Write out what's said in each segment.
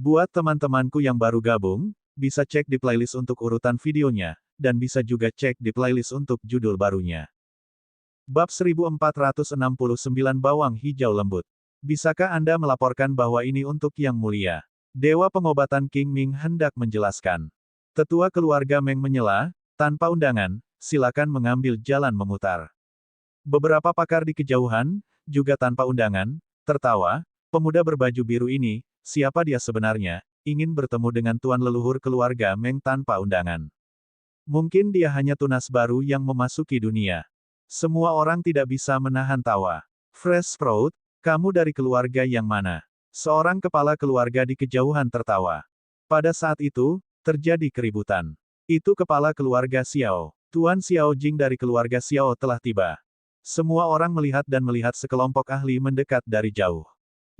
Buat teman-temanku yang baru gabung, bisa cek di playlist untuk urutan videonya, dan bisa juga cek di playlist untuk judul barunya. Bab 1469 Bawang Hijau Lembut. Bisakah Anda melaporkan bahwa ini untuk Yang Mulia? Dewa Pengobatan King Ming hendak menjelaskan. Tetua keluarga Meng menyela, tanpa undangan, silakan mengambil jalan memutar. Beberapa pakar di kejauhan, juga tanpa undangan, tertawa, pemuda berbaju biru ini, siapa dia sebenarnya, ingin bertemu dengan tuan leluhur keluarga Meng tanpa undangan. Mungkin dia hanya tunas baru yang memasuki dunia. Semua orang tidak bisa menahan tawa. Fresh Sprout, kamu dari keluarga yang mana? Seorang kepala keluarga di kejauhan tertawa. Pada saat itu, terjadi keributan. Itu kepala keluarga Xiao. Tuan Xiao Jing dari keluarga Xiao telah tiba. Semua orang melihat dan melihat sekelompok ahli mendekat dari jauh.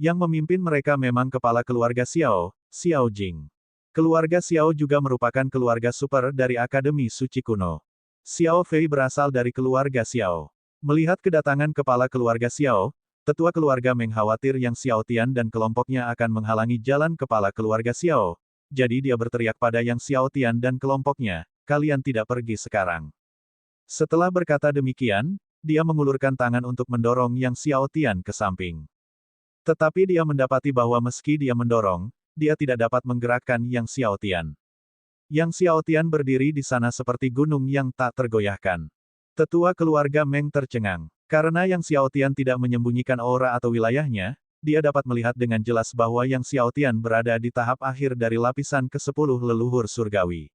Yang memimpin mereka memang kepala keluarga Xiao, Xiao Jing. Keluarga Xiao juga merupakan keluarga super dari Akademi Suci Kuno. Xiao Fei berasal dari keluarga Xiao. Melihat kedatangan kepala keluarga Xiao, tetua keluarga Meng khawatir Yang Xiao Tian dan kelompoknya akan menghalangi jalan kepala keluarga Xiao. Jadi dia berteriak pada Yang Xiao Tian dan kelompoknya, kalian tidak pergi sekarang. Setelah berkata demikian, dia mengulurkan tangan untuk mendorong Yang Xiao Tian ke samping. Tetapi dia mendapati bahwa meski dia mendorong, dia tidak dapat menggerakkan Yang Xiao Tian. Yang Xiao Tian berdiri di sana seperti gunung yang tak tergoyahkan. Tetua keluarga Meng tercengang. Karena Yang Xiao Tian tidak menyembunyikan aura atau wilayahnya, dia dapat melihat dengan jelas bahwa Yang Xiao Tian berada di tahap akhir dari lapisan ke-10 leluhur surgawi.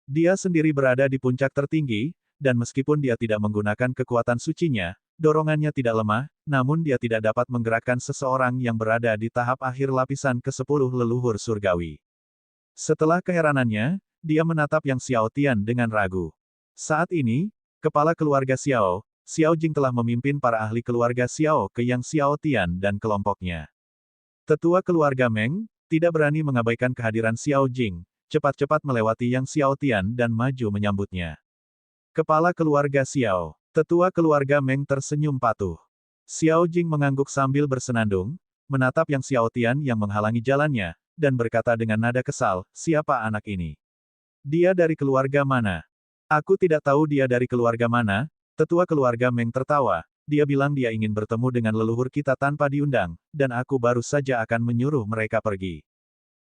Dia sendiri berada di puncak tertinggi, dan meskipun dia tidak menggunakan kekuatan sucinya, dorongannya tidak lemah, namun dia tidak dapat menggerakkan seseorang yang berada di tahap akhir lapisan ke-10 leluhur surgawi. Setelah keheranannya, dia menatap Yang Xiao Tian dengan ragu. Saat ini, kepala keluarga Xiao, Xiao Jing telah memimpin para ahli keluarga Xiao ke Yang Xiao Tian dan kelompoknya. Tetua keluarga Meng, tidak berani mengabaikan kehadiran Xiao Jing, cepat-cepat melewati Yang Xiao Tian dan maju menyambutnya. Kepala keluarga Xiao, tetua keluarga Meng tersenyum patuh. Xiao Jing mengangguk sambil bersenandung, menatap Yang Xiao Tian yang menghalangi jalannya, dan berkata dengan nada kesal, siapa anak ini? Dia dari keluarga mana? Aku tidak tahu dia dari keluarga mana. Tetua keluarga Meng tertawa, dia bilang dia ingin bertemu dengan leluhur kita tanpa diundang, dan aku baru saja akan menyuruh mereka pergi.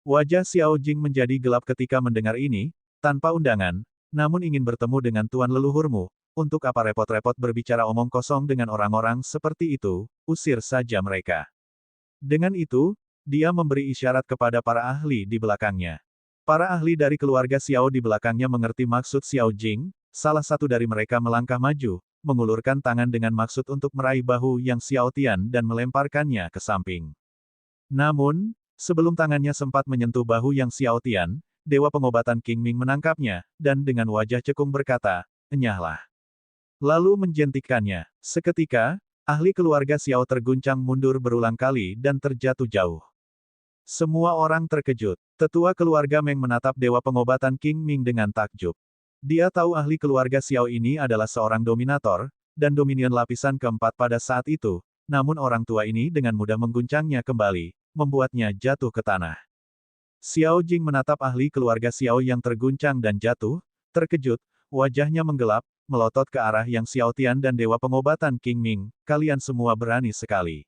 Wajah Xiao Jing menjadi gelap ketika mendengar ini, tanpa undangan, namun ingin bertemu dengan tuan leluhurmu, untuk apa repot-repot berbicara omong kosong dengan orang-orang seperti itu, usir saja mereka. Dengan itu, dia memberi isyarat kepada para ahli di belakangnya. Para ahli dari keluarga Xiao di belakangnya mengerti maksud Xiao Jing, salah satu dari mereka melangkah maju, mengulurkan tangan dengan maksud untuk meraih bahu Yang Xiao Tian dan melemparkannya ke samping. Namun, sebelum tangannya sempat menyentuh bahu Yang Xiao Tian, Dewa Pengobatan King Ming menangkapnya, dan dengan wajah cekung berkata, enyahlah. Lalu menjentikannya. Seketika, ahli keluarga Xiao terguncang mundur berulang kali dan terjatuh jauh. Semua orang terkejut. Tetua keluarga Meng menatap Dewa Pengobatan King Ming dengan takjub. Dia tahu ahli keluarga Xiao ini adalah seorang dominator, dan dominion lapisan keempat pada saat itu, namun orang tua ini dengan mudah mengguncangnya kembali, membuatnya jatuh ke tanah. Xiao Jing menatap ahli keluarga Xiao yang terguncang dan jatuh, terkejut, wajahnya menggelap, melotot ke arah Yang Xiao Tian dan Dewa Pengobatan King Ming, kalian semua berani sekali.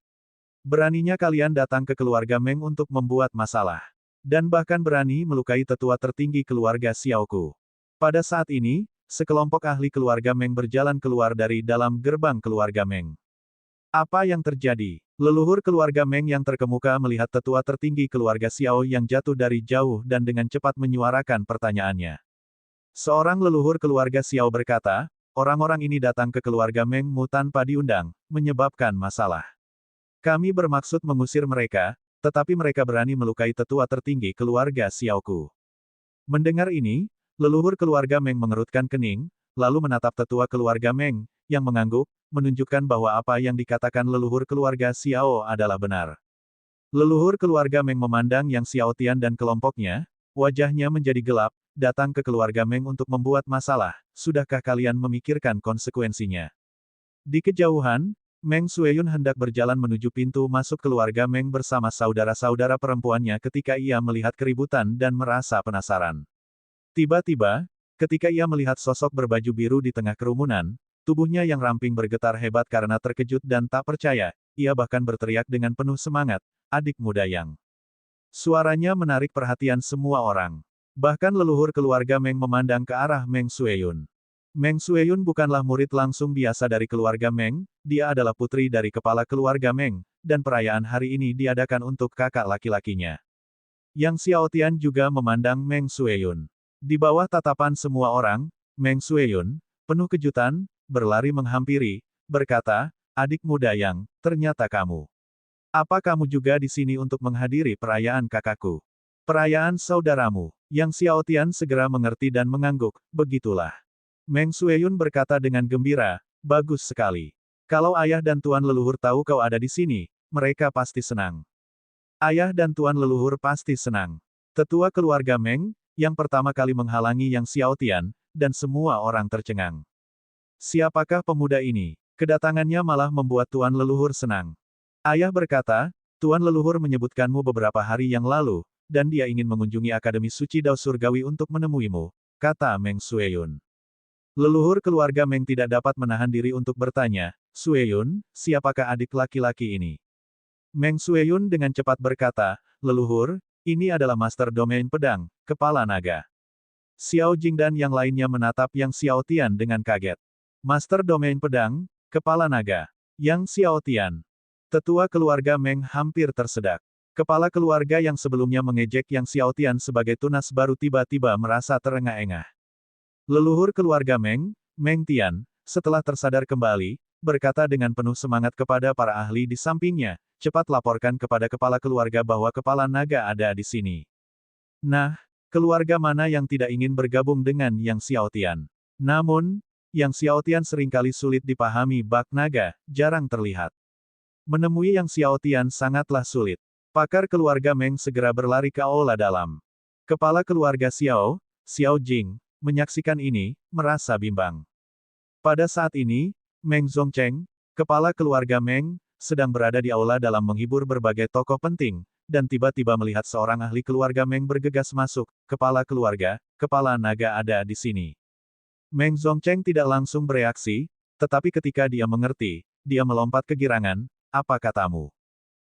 Beraninya kalian datang ke keluarga Meng untuk membuat masalah. Dan bahkan berani melukai tetua tertinggi keluarga Xiaoku. Pada saat ini, sekelompok ahli keluarga Meng berjalan keluar dari dalam gerbang keluarga Meng. Apa yang terjadi? Leluhur keluarga Meng yang terkemuka melihat tetua tertinggi keluarga Xiao yang jatuh dari jauh dan dengan cepat menyuarakan pertanyaannya. Seorang leluhur keluarga Xiao berkata, orang-orang ini datang ke keluarga Meng-mu tanpa diundang, menyebabkan masalah. Kami bermaksud mengusir mereka, tetapi mereka berani melukai tetua tertinggi keluarga Xiaoku. Mendengar ini, leluhur keluarga Meng mengerutkan kening, lalu menatap tetua keluarga Meng, yang mengangguk, menunjukkan bahwa apa yang dikatakan leluhur keluarga Xiao adalah benar. Leluhur keluarga Meng memandang Yang Xiao Tian dan kelompoknya, wajahnya menjadi gelap, datang ke keluarga Meng untuk membuat masalah, sudahkah kalian memikirkan konsekuensinya? Di kejauhan, Meng Shueyun hendak berjalan menuju pintu masuk keluarga Meng bersama saudara-saudara perempuannya ketika ia melihat keributan dan merasa penasaran. Tiba-tiba, ketika ia melihat sosok berbaju biru di tengah kerumunan, tubuhnya yang ramping bergetar hebat karena terkejut dan tak percaya, ia bahkan berteriak dengan penuh semangat, "Adik muda Yang." Suaranya menarik perhatian semua orang. Bahkan leluhur keluarga Meng memandang ke arah Meng Shueyun. Meng Shueyun bukanlah murid langsung biasa dari keluarga Meng, dia adalah putri dari kepala keluarga Meng, dan perayaan hari ini diadakan untuk kakak laki-lakinya. Yang Xiaotian juga memandang Meng Shueyun. Di bawah tatapan semua orang, Meng Shueyun, penuh kejutan, berlari menghampiri, berkata, "Adik muda Yang, ternyata kamu. Apa kamu juga di sini untuk menghadiri perayaan kakakku? Perayaan saudaramu?" Yang Xiaotian segera mengerti dan mengangguk, "Begitulah." Meng Shueyun berkata dengan gembira, "Bagus sekali. Kalau ayah dan tuan leluhur tahu kau ada di sini, mereka pasti senang." Ayah dan tuan leluhur pasti senang. Tetua keluarga Meng, yang pertama kali menghalangi Yang Xiaotian, dan semua orang tercengang. Siapakah pemuda ini? Kedatangannya malah membuat tuan leluhur senang. Ayah berkata, "Tuan leluhur menyebutkanmu beberapa hari yang lalu, dan dia ingin mengunjungi Akademi Suci Dao Surgawi untuk menemuimu," kata Meng Shueyun. Leluhur keluarga Meng tidak dapat menahan diri untuk bertanya, "Shueyun, siapakah adik laki-laki ini?" Meng Shueyun dengan cepat berkata, "Leluhur, ini adalah Master Domain Pedang, Kepala Naga." Xiao Jing dan yang lainnya menatap Yang Xiaotian dengan kaget. Master Domain Pedang, Kepala Naga. Yang Xiaotian. Tetua keluarga Meng hampir tersedak. Kepala keluarga yang sebelumnya mengejek Yang Xiaotian sebagai tunas baru tiba-tiba merasa terengah-engah. Leluhur keluarga Meng, Meng Tian, setelah tersadar kembali, berkata dengan penuh semangat kepada para ahli di sampingnya, "Cepat laporkan kepada kepala keluarga bahwa kepala naga ada di sini." Nah, keluarga mana yang tidak ingin bergabung dengan Yang Xiaotian? Namun, Yang Xiaotian seringkali sulit dipahami bak naga, jarang terlihat. Menemui Yang Xiaotian sangatlah sulit. Pakar keluarga Meng segera berlari ke aula dalam. Kepala keluarga Xiao, Xiao Jing, menyaksikan ini, merasa bimbang. Pada saat ini, Meng Zongcheng, kepala keluarga Meng, sedang berada di aula dalam menghibur berbagai tokoh penting, dan tiba-tiba melihat seorang ahli keluarga Meng bergegas masuk, "Kepala keluarga, kepala naga ada di sini." Meng Zongcheng tidak langsung bereaksi, tetapi ketika dia mengerti, dia melompat kegirangan, "Apa katamu?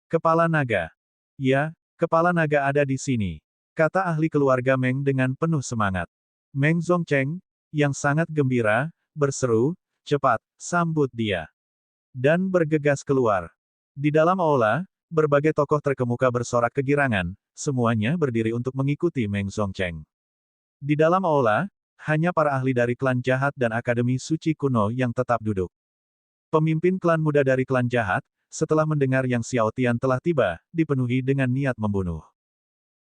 Kepala naga?" "Ya, kepala naga ada di sini," kata ahli keluarga Meng dengan penuh semangat. Meng Zongcheng, yang sangat gembira, berseru, "Cepat, sambut dia." Dan bergegas keluar. Di dalam aula, berbagai tokoh terkemuka bersorak kegirangan, semuanya berdiri untuk mengikuti Meng Zongcheng. Di dalam aula, hanya para ahli dari klan jahat dan Akademi Suci Kuno yang tetap duduk. Pemimpin klan muda dari klan jahat, setelah mendengar Yang Xiaotian telah tiba, dipenuhi dengan niat membunuh.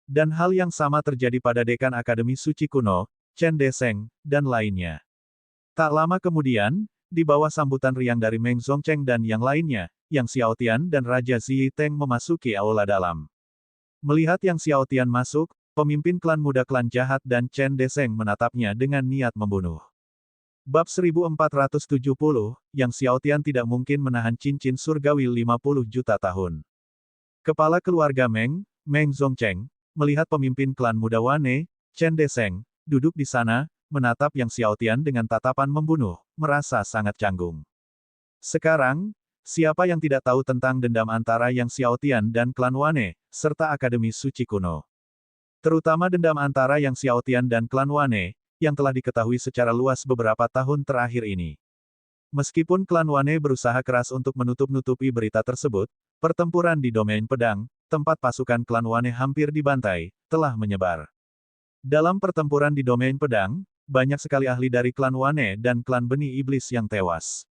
Dan hal yang sama terjadi pada dekan Akademi Suci Kuno, Chen Deseng, dan lainnya. Tak lama kemudian, di bawah sambutan riang dari Meng Zongcheng dan yang lainnya, Yang Xiaotian dan Raja Zi Teng memasuki aula dalam. Melihat Yang Xiaotian masuk, pemimpin klan muda klan jahat dan Chen Deseng menatapnya dengan niat membunuh. Bab 1470, Yang Xiaotian tidak mungkin menahan cincin surgawi 50 juta tahun. Kepala keluarga Meng, Meng Zongcheng, melihat pemimpin klan muda Wane, Chen Deseng, duduk di sana, menatap Yang Xiaotian dengan tatapan membunuh, merasa sangat canggung. Sekarang, siapa yang tidak tahu tentang dendam antara Yang Xiaotian dan klan Wane, serta Akademi Suci Kuno? Terutama dendam antara Yang Xiaotian dan klan Wane, yang telah diketahui secara luas beberapa tahun terakhir ini. Meskipun klan Wane berusaha keras untuk menutup-nutupi berita tersebut, pertempuran di domain pedang, tempat pasukan klan Wane hampir dibantai, telah menyebar. Dalam pertempuran di domain pedang, banyak sekali ahli dari klan Wane dan klan Benih Iblis yang tewas.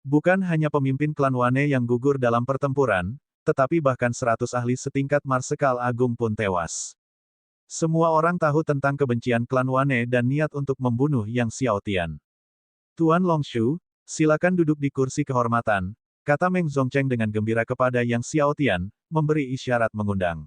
Bukan hanya pemimpin klan Wane yang gugur dalam pertempuran, tetapi bahkan 100 ahli setingkat Marsekal Agung pun tewas. Semua orang tahu tentang kebencian klan Wane dan niat untuk membunuh Yang Xiaotian. "Tuan Longshu, silakan duduk di kursi kehormatan," kata Meng Zongcheng dengan gembira kepada Yang Xiaotian, memberi isyarat mengundang.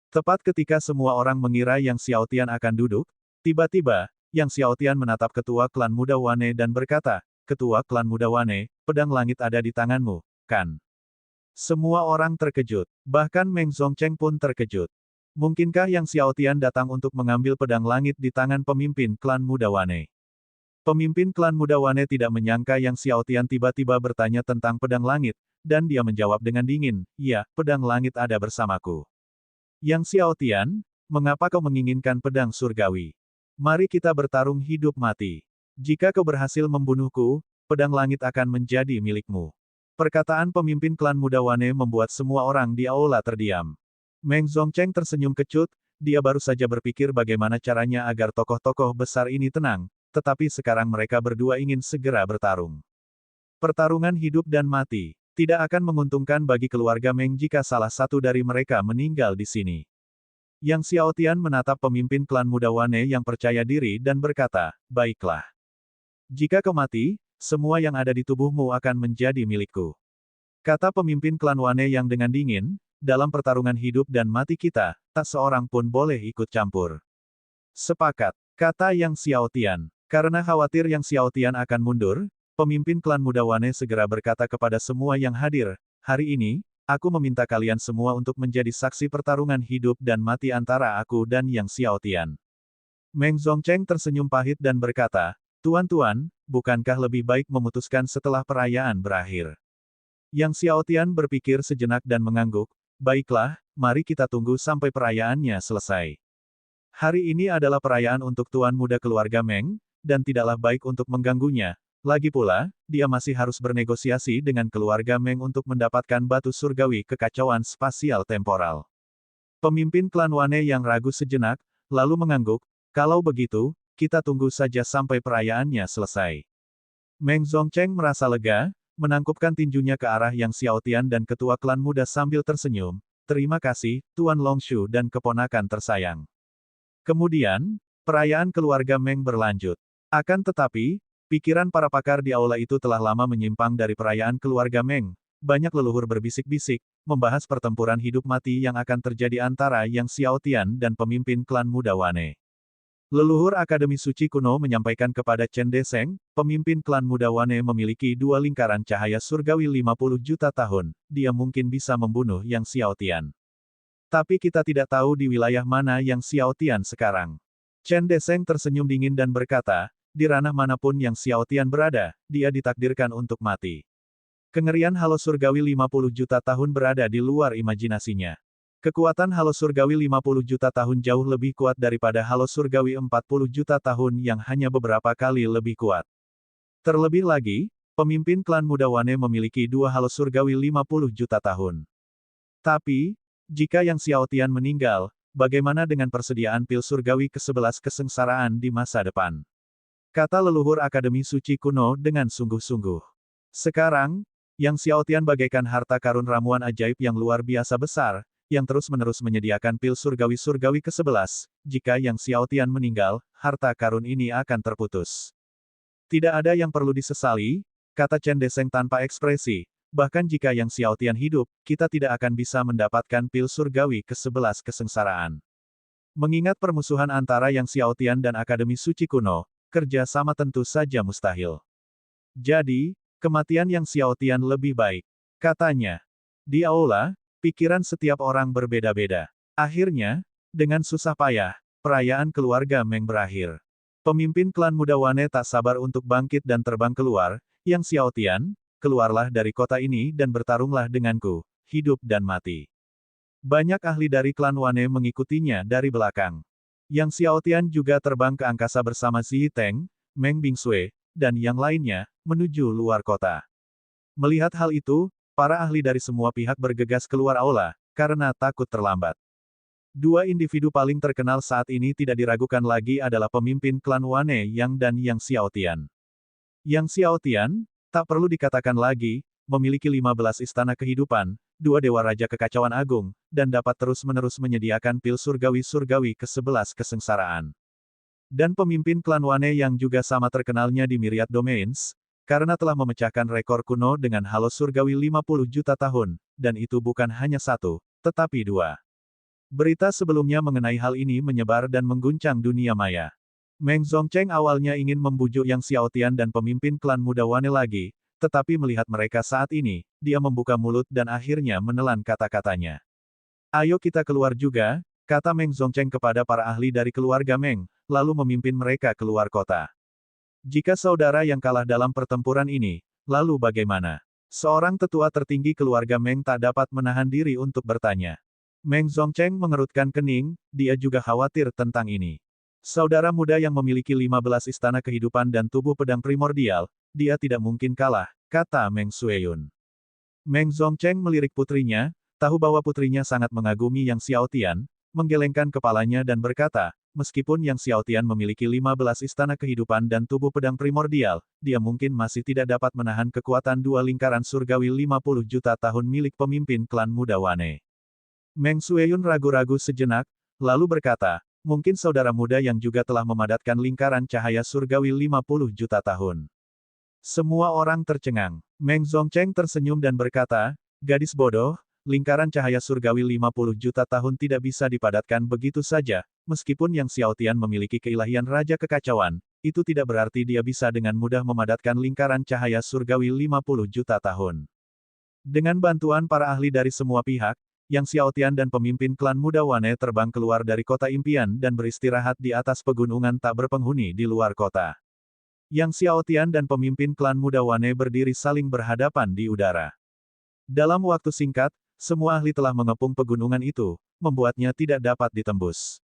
Tepat ketika semua orang mengira Yang Xiaotian akan duduk, tiba-tiba, Yang Xiaotian menatap ketua klan muda Wane dan berkata, "Ketua klan muda Wane, pedang langit ada di tanganmu. kan? Semua orang terkejut. Bahkan Meng Zongcheng pun terkejut. Mungkinkah Yang Xiaotian datang untuk mengambil pedang langit di tangan pemimpin klan muda Wane? Pemimpin klan muda Wane tidak menyangka Yang Xiaotian tiba-tiba bertanya tentang pedang langit, dan dia menjawab dengan dingin, "Ya, pedang langit ada bersamaku." Yang Xiaotian, mengapa kau menginginkan pedang surgawi? Mari kita bertarung hidup mati. Jika kau berhasil membunuhku, pedang langit akan menjadi milikmu. Perkataan pemimpin klan muda Wane membuat semua orang di aula terdiam. Meng Zongcheng tersenyum kecut, dia baru saja berpikir bagaimana caranya agar tokoh-tokoh besar ini tenang, tetapi sekarang mereka berdua ingin segera bertarung. Pertarungan hidup dan mati tidak akan menguntungkan bagi keluarga Meng jika salah satu dari mereka meninggal di sini. Yang Xiaotian menatap pemimpin klan muda Wane yang percaya diri dan berkata, "Baiklah. Jika kau mati, semua yang ada di tubuhmu akan menjadi milikku." Kata pemimpin klan Wane yang dengan dingin, "Dalam pertarungan hidup dan mati kita, tak seorang pun boleh ikut campur." "Sepakat," kata Yang Xiaotian. Karena khawatir Yang Xiaotian akan mundur, pemimpin klan muda Wane segera berkata kepada semua yang hadir, "Hari ini, aku meminta kalian semua untuk menjadi saksi pertarungan hidup dan mati antara aku dan Yang Xiaotian." Meng Zongcheng tersenyum pahit dan berkata, "Tuan-tuan, bukankah lebih baik memutuskan setelah perayaan berakhir?" Yang Xiaotian berpikir sejenak dan mengangguk, "Baiklah, mari kita tunggu sampai perayaannya selesai. Hari ini adalah perayaan untuk Tuan Muda keluarga Meng, dan tidaklah baik untuk mengganggunya. Lagi pula, dia masih harus bernegosiasi dengan keluarga Meng untuk mendapatkan batu surgawi kekacauan spasial temporal." Pemimpin klan Wane yang ragu sejenak, lalu mengangguk, "Kalau begitu, kita tunggu saja sampai perayaannya selesai." Meng Zongcheng merasa lega, menangkupkan tinjunya ke arah Yang Xiaotian dan ketua klan muda sambil tersenyum, "Terima kasih, Tuan Longshu dan keponakan tersayang." Kemudian, perayaan keluarga Meng berlanjut. Akan tetapi, pikiran para pakar di aula itu telah lama menyimpang dari perayaan keluarga Meng. Banyak leluhur berbisik-bisik, membahas pertempuran hidup mati yang akan terjadi antara Yang Xiaotian dan pemimpin klan muda Wane. Leluhur Akademi Suci Kuno menyampaikan kepada Chen Deseng, pemimpin klan muda Wane memiliki dua lingkaran cahaya surgawi 50 juta tahun, dia mungkin bisa membunuh Yang Xiaotian. Tapi kita tidak tahu di wilayah mana Yang Xiaotian sekarang. Chen Deseng tersenyum dingin dan berkata, "Di ranah manapun Yang Xiaotian berada, dia ditakdirkan untuk mati." Kengerian halo surgawi 50 juta tahun berada di luar imajinasinya. Kekuatan halo surgawi 50 juta tahun jauh lebih kuat daripada halo surgawi 40 juta tahun yang hanya beberapa kali lebih kuat. Terlebih lagi, pemimpin klan muda Wane memiliki dua halo surgawi 50 juta tahun. Tapi, jika Yang Xiaotian meninggal, bagaimana dengan persediaan pil surgawi ke-11 kesengsaraan di masa depan? Kata leluhur Akademi Suci Kuno dengan sungguh-sungguh. Sekarang, Yang Xiaotian bagaikan harta karun ramuan ajaib yang luar biasa besar, yang terus-menerus menyediakan pil surgawi-surgawi ke-11. Jika Yang Xiaotian meninggal, harta karun ini akan terputus. Tidak ada yang perlu disesali, kata Chen Deseng tanpa ekspresi. Bahkan jika Yang Xiaotian hidup, kita tidak akan bisa mendapatkan pil surgawi ke-11 kesengsaraan. Mengingat permusuhan antara Yang Xiaotian dan Akademi Suci Kuno, kerja sama tentu saja mustahil. Jadi, kematian Yang Xiaotian lebih baik, katanya. Di aula, pikiran setiap orang berbeda-beda. Akhirnya, dengan susah payah, perayaan keluarga Meng berakhir. Pemimpin klan muda Wane tak sabar untuk bangkit dan terbang keluar. Yang Xiaotian, keluarlah dari kota ini dan bertarunglah denganku, hidup dan mati. Banyak ahli dari klan Wane mengikutinya dari belakang. Yang Xiaotian juga terbang ke angkasa bersama Zi Teng, Meng Bingsui, dan yang lainnya, menuju luar kota. Melihat hal itu, para ahli dari semua pihak bergegas keluar aula, karena takut terlambat. Dua individu paling terkenal saat ini tidak diragukan lagi adalah pemimpin klan Wane Yang dan Yang Xiaotian. Yang Xiaotian, tak perlu dikatakan lagi, memiliki 15 istana kehidupan, 2 dewa raja kekacauan agung, dan dapat terus-menerus menyediakan pil surgawi-surgawi ke-11 kesengsaraan. Dan pemimpin klan Wane yang juga sama terkenalnya di Myriad Domains, karena telah memecahkan rekor kuno dengan halo surgawi 50 juta tahun, dan itu bukan hanya satu, tetapi dua. Berita sebelumnya mengenai hal ini menyebar dan mengguncang dunia maya. Meng Zongcheng awalnya ingin membujuk Yang Xiaotian dan pemimpin klan muda Wane lagi, tetapi melihat mereka saat ini, dia membuka mulut dan akhirnya menelan kata-katanya. Ayo kita keluar juga, kata Meng Zongcheng kepada para ahli dari keluarga Meng, lalu memimpin mereka keluar kota. Jika saudara yang kalah dalam pertempuran ini, lalu bagaimana? Seorang tetua tertinggi keluarga Meng tak dapat menahan diri untuk bertanya. Meng Zongcheng mengerutkan kening, dia juga khawatir tentang ini. Saudara muda yang memiliki 15 istana kehidupan dan tubuh pedang primordial, dia tidak mungkin kalah, kata Meng Sueyun. Meng Zongcheng melirik putrinya, tahu bahwa putrinya sangat mengagumi Yang Xiaotian, menggelengkan kepalanya dan berkata, meskipun Yang Xiaotian memiliki 15 istana kehidupan dan tubuh pedang primordial, dia mungkin masih tidak dapat menahan kekuatan dua lingkaran surgawi 50 juta tahun milik pemimpin klan muda Wane. Meng Sueyun ragu-ragu sejenak, lalu berkata, mungkin saudara muda yang juga telah memadatkan lingkaran cahaya surgawi 50 juta tahun. Semua orang tercengang. Meng Zongcheng tersenyum dan berkata, gadis bodoh, lingkaran cahaya surgawi 50 juta tahun tidak bisa dipadatkan begitu saja, meskipun Yang Xiaotian memiliki keilahian Raja Kekacauan, itu tidak berarti dia bisa dengan mudah memadatkan lingkaran cahaya surgawi 50 juta tahun. Dengan bantuan para ahli dari semua pihak, Yang Xiaotian dan pemimpin klan muda Wane terbang keluar dari kota impian dan beristirahat di atas pegunungan tak berpenghuni di luar kota. Yang Xiaotian dan pemimpin klan muda Wane berdiri saling berhadapan di udara. Dalam waktu singkat, semua ahli telah mengepung pegunungan itu, membuatnya tidak dapat ditembus.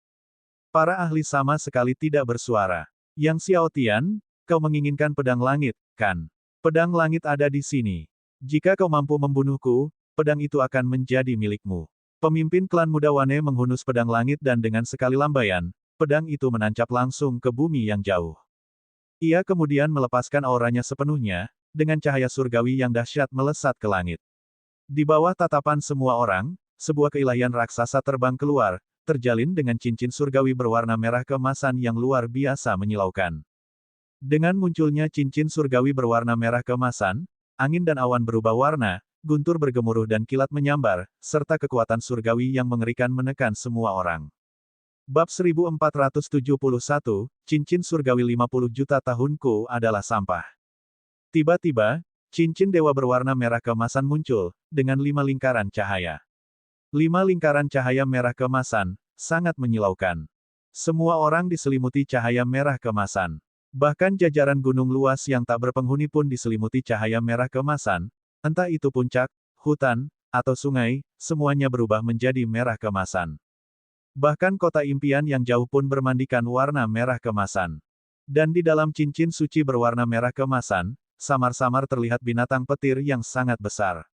Para ahli sama sekali tidak bersuara. Yang Xiaotian, kau menginginkan pedang langit, kan? Pedang langit ada di sini. Jika kau mampu membunuhku, pedang itu akan menjadi milikmu. Pemimpin klan muda Wane menghunus pedang langit dan dengan sekali lambaian, pedang itu menancap langsung ke bumi yang jauh. Ia kemudian melepaskan auranya sepenuhnya, dengan cahaya surgawi yang dahsyat melesat ke langit. Di bawah tatapan semua orang, sebuah keilahian raksasa terbang keluar, terjalin dengan cincin surgawi berwarna merah keemasan yang luar biasa menyilaukan. Dengan munculnya cincin surgawi berwarna merah keemasan, angin dan awan berubah warna, guntur bergemuruh dan kilat menyambar, serta kekuatan surgawi yang mengerikan menekan semua orang. Bab 1471, Cincin Surgawi 50 juta tahunku adalah sampah. Tiba-tiba, cincin dewa berwarna merah keemasan muncul, dengan 5 lingkaran cahaya. 5 lingkaran cahaya merah keemasan, sangat menyilaukan. Semua orang diselimuti cahaya merah keemasan. Bahkan jajaran gunung luas yang tak berpenghuni pun diselimuti cahaya merah keemasan, entah itu puncak, hutan, atau sungai, semuanya berubah menjadi merah keemasan. Bahkan kota impian yang jauh pun bermandikan warna merah keemasan. Dan di dalam cincin suci berwarna merah keemasan, samar-samar terlihat binatang petir yang sangat besar.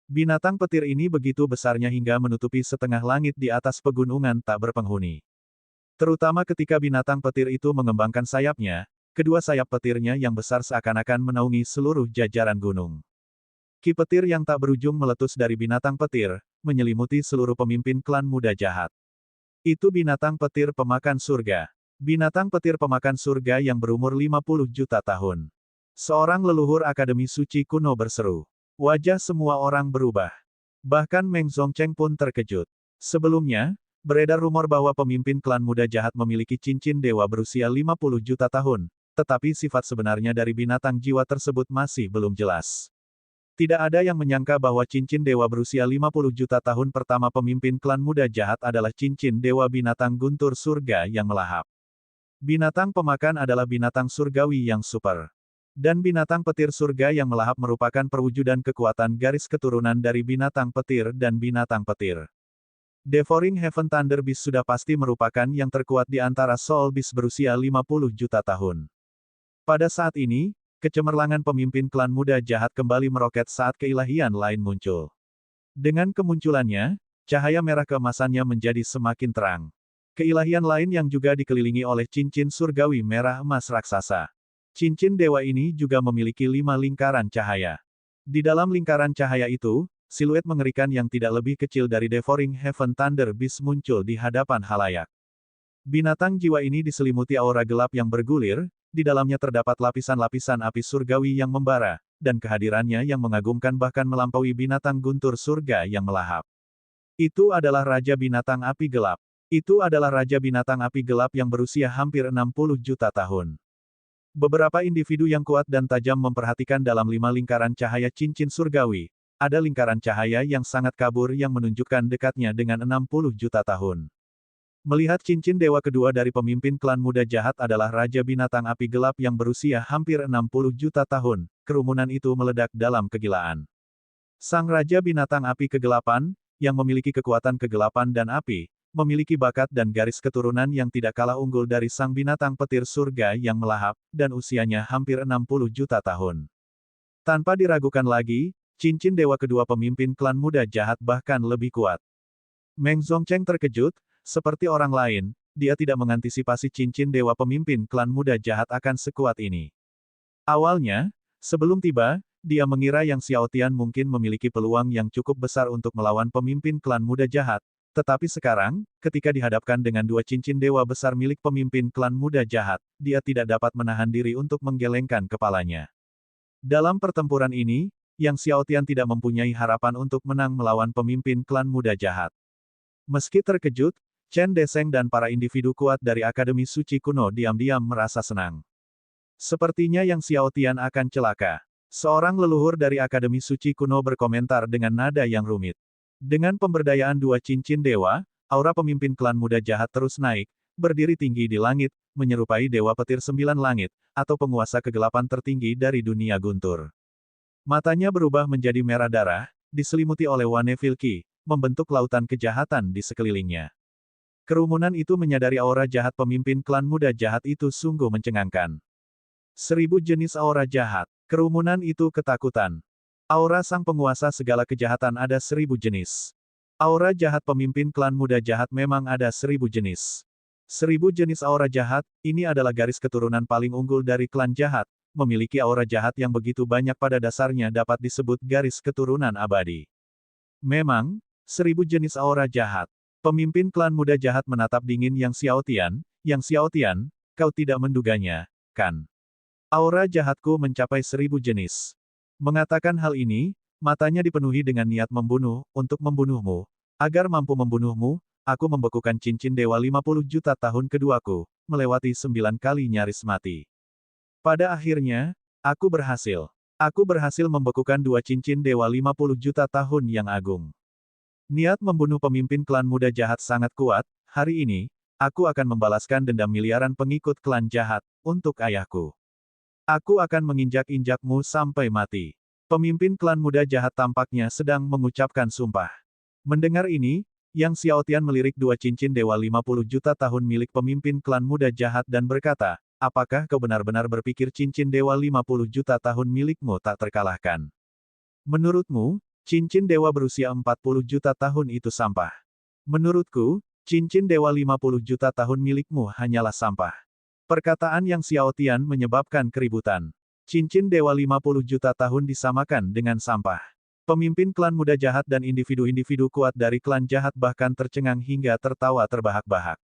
Binatang petir ini begitu besarnya hingga menutupi setengah langit di atas pegunungan tak berpenghuni. Terutama ketika binatang petir itu mengembangkan sayapnya, kedua sayap petirnya yang besar seakan-akan menaungi seluruh jajaran gunung. Ki petir yang tak berujung meletus dari binatang petir, menyelimuti seluruh pemimpin klan muda jahat. Itu binatang petir pemakan surga. Binatang petir pemakan surga yang berumur 50 juta tahun. Seorang leluhur Akademi Suci kuno berseru. Wajah semua orang berubah. Bahkan Meng Zongcheng pun terkejut. Sebelumnya, beredar rumor bahwa pemimpin klan muda jahat memiliki cincin dewa berusia 50 juta tahun, tetapi sifat sebenarnya dari binatang jiwa tersebut masih belum jelas. Tidak ada yang menyangka bahwa cincin dewa berusia 50 juta tahun pertama pemimpin klan muda jahat adalah cincin dewa binatang guntur surga yang melahap. Binatang pemakan adalah binatang surgawi yang super. Dan binatang petir surga yang melahap merupakan perwujudan kekuatan garis keturunan dari binatang petir dan binatang petir. Devouring Heaven Thunder Beast sudah pasti merupakan yang terkuat di antara Soul Beast berusia 50 juta tahun. Pada saat ini, kecemerlangan pemimpin klan muda jahat kembali meroket saat keilahian lain muncul. Dengan kemunculannya, cahaya merah keemasannya menjadi semakin terang. Keilahian lain yang juga dikelilingi oleh cincin surgawi merah emas raksasa. Cincin dewa ini juga memiliki 5 lingkaran cahaya. Di dalam lingkaran cahaya itu, siluet mengerikan yang tidak lebih kecil dari Devouring Heaven Thunder Beast muncul di hadapan halayak. Binatang jiwa ini diselimuti aura gelap yang bergulir, di dalamnya terdapat lapisan-lapisan api surgawi yang membara, dan kehadirannya yang mengagumkan bahkan melampaui binatang guntur surga yang melahap. Itu adalah Raja Binatang Api Gelap. Itu adalah Raja Binatang Api Gelap yang berusia hampir 60 juta tahun. Beberapa individu yang kuat dan tajam memperhatikan dalam 5 lingkaran cahaya cincin surgawi. ada lingkaran cahaya yang sangat kabur yang menunjukkan dekatnya dengan 60 juta tahun. Melihat cincin dewa kedua dari pemimpin klan muda jahat adalah Raja Binatang Api Gelap yang berusia hampir 60 juta tahun, kerumunan itu meledak dalam kegilaan. Sang Raja Binatang Api Kegelapan, yang memiliki kekuatan kegelapan dan api, memiliki bakat dan garis keturunan yang tidak kalah unggul dari sang binatang petir surga yang melahap, dan usianya hampir 60 juta tahun. Tanpa diragukan lagi, cincin dewa kedua pemimpin klan muda jahat bahkan lebih kuat. Meng Zongcheng terkejut. Seperti orang lain, dia tidak mengantisipasi cincin dewa pemimpin klan muda jahat akan sekuat ini. Awalnya, sebelum tiba, dia mengira Yang Xiaotian mungkin memiliki peluang yang cukup besar untuk melawan pemimpin klan muda jahat, tetapi sekarang, ketika dihadapkan dengan dua cincin dewa besar milik pemimpin klan muda jahat, dia tidak dapat menahan diri untuk menggelengkan kepalanya. Dalam pertempuran ini, Yang Xiaotian tidak mempunyai harapan untuk menang melawan pemimpin klan muda jahat. Meski terkejut, Chen Deseng dan para individu kuat dari Akademi Suci Kuno diam-diam merasa senang. Sepertinya Yang Xiaotian akan celaka. Seorang leluhur dari Akademi Suci Kuno berkomentar dengan nada yang rumit. Dengan pemberdayaan dua cincin dewa, aura pemimpin klan muda jahat terus naik, berdiri tinggi di langit, menyerupai Dewa Petir Sembilan Langit, atau penguasa kegelapan tertinggi dari dunia guntur. Matanya berubah menjadi merah darah, diselimuti oleh Wane Filki, membentuk lautan kejahatan di sekelilingnya. Kerumunan itu menyadari aura jahat pemimpin klan muda jahat itu sungguh mencengangkan. 1000 jenis aura jahat. Kerumunan itu ketakutan. Aura sang penguasa segala kejahatan ada 1000 jenis. Aura jahat pemimpin klan muda jahat memang ada 1000 jenis. 1000 jenis aura jahat, ini adalah garis keturunan paling unggul dari klan jahat, memiliki aura jahat yang begitu banyak pada dasarnya dapat disebut garis keturunan abadi. Memang, 1000 jenis aura jahat. Pemimpin klan muda jahat menatap dingin Yang Xiaotian. Yang Xiaotian, kau tidak menduganya, kan? Aura jahatku mencapai 1000 jenis. Mengatakan hal ini, matanya dipenuhi dengan niat membunuh, untuk membunuhmu. Agar mampu membunuhmu, aku membekukan cincin dewa 50 juta tahun keduaku, melewati 9 kali nyaris mati. Pada akhirnya, aku berhasil. Aku berhasil membekukan dua cincin dewa 50 juta tahun yang agung. Niat membunuh pemimpin klan muda jahat sangat kuat, hari ini, aku akan membalaskan dendam miliaran pengikut klan jahat, untuk ayahku. Aku akan menginjak-injakmu sampai mati. Pemimpin klan muda jahat tampaknya sedang mengucapkan sumpah. Mendengar ini, Yang Xiaotian melirik dua cincin dewa 50 juta tahun milik pemimpin klan muda jahat dan berkata, apakah kau benar-benar berpikir cincin dewa 50 juta tahun milikmu tak terkalahkan? Menurutmu, cincin dewa berusia 40 juta tahun itu sampah. Menurutku, cincin dewa 50 juta tahun milikmu hanyalah sampah. Perkataan Yang Xiaotian menyebabkan keributan. Cincin dewa 50 juta tahun disamakan dengan sampah. Pemimpin klan muda jahat dan individu-individu kuat dari klan jahat bahkan tercengang hingga tertawa terbahak-bahak.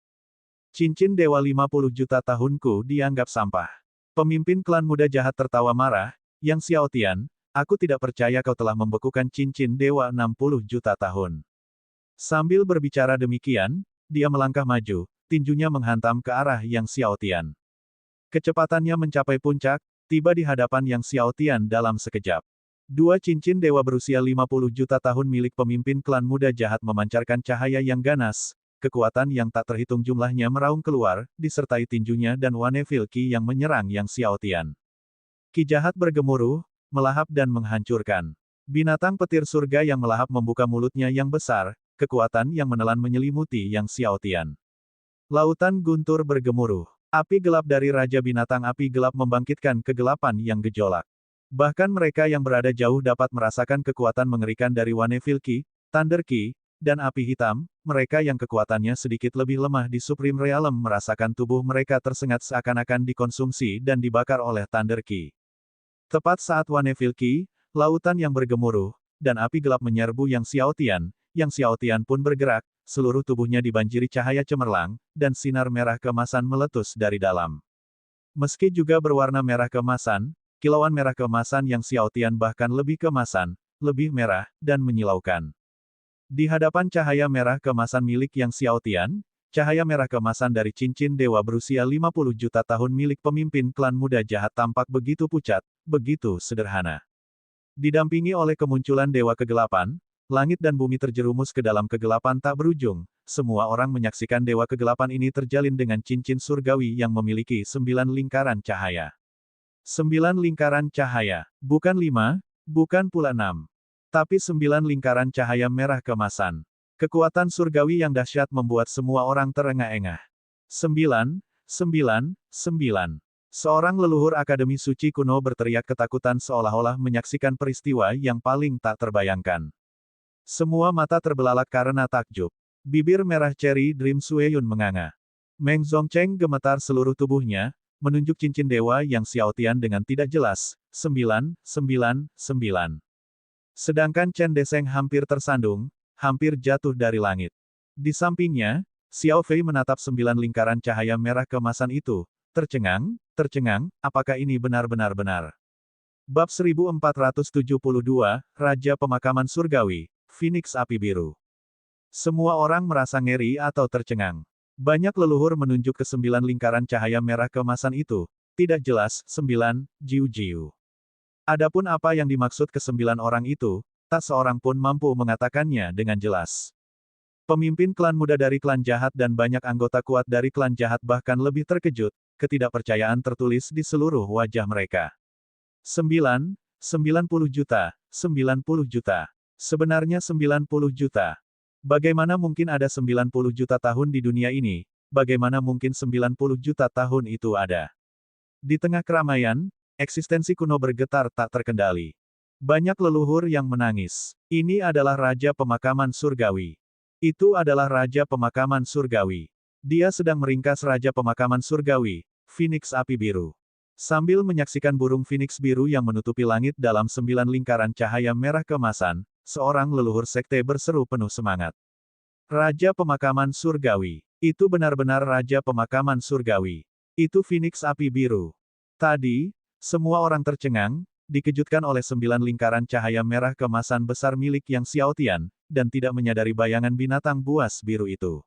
Cincin dewa 50 juta tahunku dianggap sampah. Pemimpin klan muda jahat tertawa marah, Yang Xiaotian, aku tidak percaya kau telah membekukan cincin dewa 60 juta tahun. Sambil berbicara demikian, dia melangkah maju, tinjunya menghantam ke arah Yang Xiaotian. Kecepatannya mencapai puncak, tiba di hadapan Yang Xiaotian dalam sekejap. Dua cincin dewa berusia 50 juta tahun milik pemimpin klan muda jahat memancarkan cahaya yang ganas, kekuatan yang tak terhitung jumlahnya meraung keluar, disertai tinjunya dan Wane Filki yang menyerang Yang Xiaotian. Ki jahat bergemuruh, melahap dan menghancurkan. Binatang petir surga yang melahap membuka mulutnya yang besar, kekuatan yang menelan menyelimuti Yang Xiaotian. Lautan guntur bergemuruh. Api gelap dari Raja Binatang Api Gelap membangkitkan kegelapan yang gejolak. Bahkan mereka yang berada jauh dapat merasakan kekuatan mengerikan dari Wane Filki, Thunder Ki, dan api hitam. Mereka yang kekuatannya sedikit lebih lemah di Supreme Realm merasakan tubuh mereka tersengat seakan-akan dikonsumsi dan dibakar oleh Thunder Ki. Tepat saat Wane Filki, lautan yang bergemuruh, dan api gelap menyerbu Yang Xiaotian pun bergerak, seluruh tubuhnya dibanjiri cahaya cemerlang, dan sinar merah keemasan meletus dari dalam. Meski juga berwarna merah keemasan, kilauan merah keemasan Yang Xiaotian bahkan lebih keemasan, lebih merah, dan menyilaukan. Di hadapan cahaya merah keemasan milik Yang Xiaotian, cahaya merah keemasan dari cincin dewa berusia 50 juta tahun milik pemimpin klan muda jahat tampak begitu pucat, begitu sederhana. Didampingi oleh kemunculan Dewa Kegelapan, langit dan bumi terjerumus ke dalam kegelapan tak berujung. Semua orang menyaksikan Dewa Kegelapan ini terjalin dengan cincin surgawi yang memiliki 9 lingkaran cahaya. 9 lingkaran cahaya. Bukan 5, bukan pula 6. Tapi 9 lingkaran cahaya merah keemasan. Kekuatan surgawi yang dahsyat membuat semua orang terengah-engah. 9, 9, 9. Seorang leluhur Akademi Suci kuno berteriak ketakutan seolah-olah menyaksikan peristiwa yang paling tak terbayangkan. Semua mata terbelalak karena takjub. Bibir merah Cherry Dream Sueyun menganga. Meng Zongcheng gemetar seluruh tubuhnya, menunjuk cincin dewa yang Xiaotian dengan tidak jelas. 9, 9, 9. Sedangkan Chen Deseng hampir tersandung, hampir jatuh dari langit. Di sampingnya, Xiao Fei menatap 9 lingkaran cahaya merah keemasan itu, tercengang, apakah ini benar-benar? Bab 1472, Raja Pemakaman Surgawi, Phoenix Api Biru. Semua orang merasa ngeri atau tercengang. Banyak leluhur menunjuk ke 9 lingkaran cahaya merah keemasan itu, tidak jelas, 9, jiu-jiu. Adapun apa yang dimaksud ke-9 orang itu, tak seorang pun mampu mengatakannya dengan jelas. Pemimpin klan muda dari klan jahat dan banyak anggota kuat dari klan jahat bahkan lebih terkejut, ketidakpercayaan tertulis di seluruh wajah mereka. 9, 90 juta, 90 juta. Sebenarnya 90 juta. Bagaimana mungkin ada 90 juta tahun di dunia ini? Bagaimana mungkin 90 juta tahun itu ada? Di tengah keramaian, eksistensi kuno bergetar tak terkendali. Banyak leluhur yang menangis. Ini adalah Raja Pemakaman Surgawi. Itu adalah Raja Pemakaman Surgawi. Dia sedang meringkas Raja Pemakaman Surgawi, Phoenix Api Biru. Sambil menyaksikan burung Phoenix biru yang menutupi langit dalam 9 lingkaran cahaya merah keemasan, seorang leluhur sekte berseru penuh semangat. Raja Pemakaman Surgawi. Itu benar-benar Raja Pemakaman Surgawi. Itu Phoenix Api Biru. Tadi, semua orang tercengang, dikejutkan oleh 9 lingkaran cahaya merah keemasan besar milik Yang Xiaotian, dan tidak menyadari bayangan binatang buas biru itu.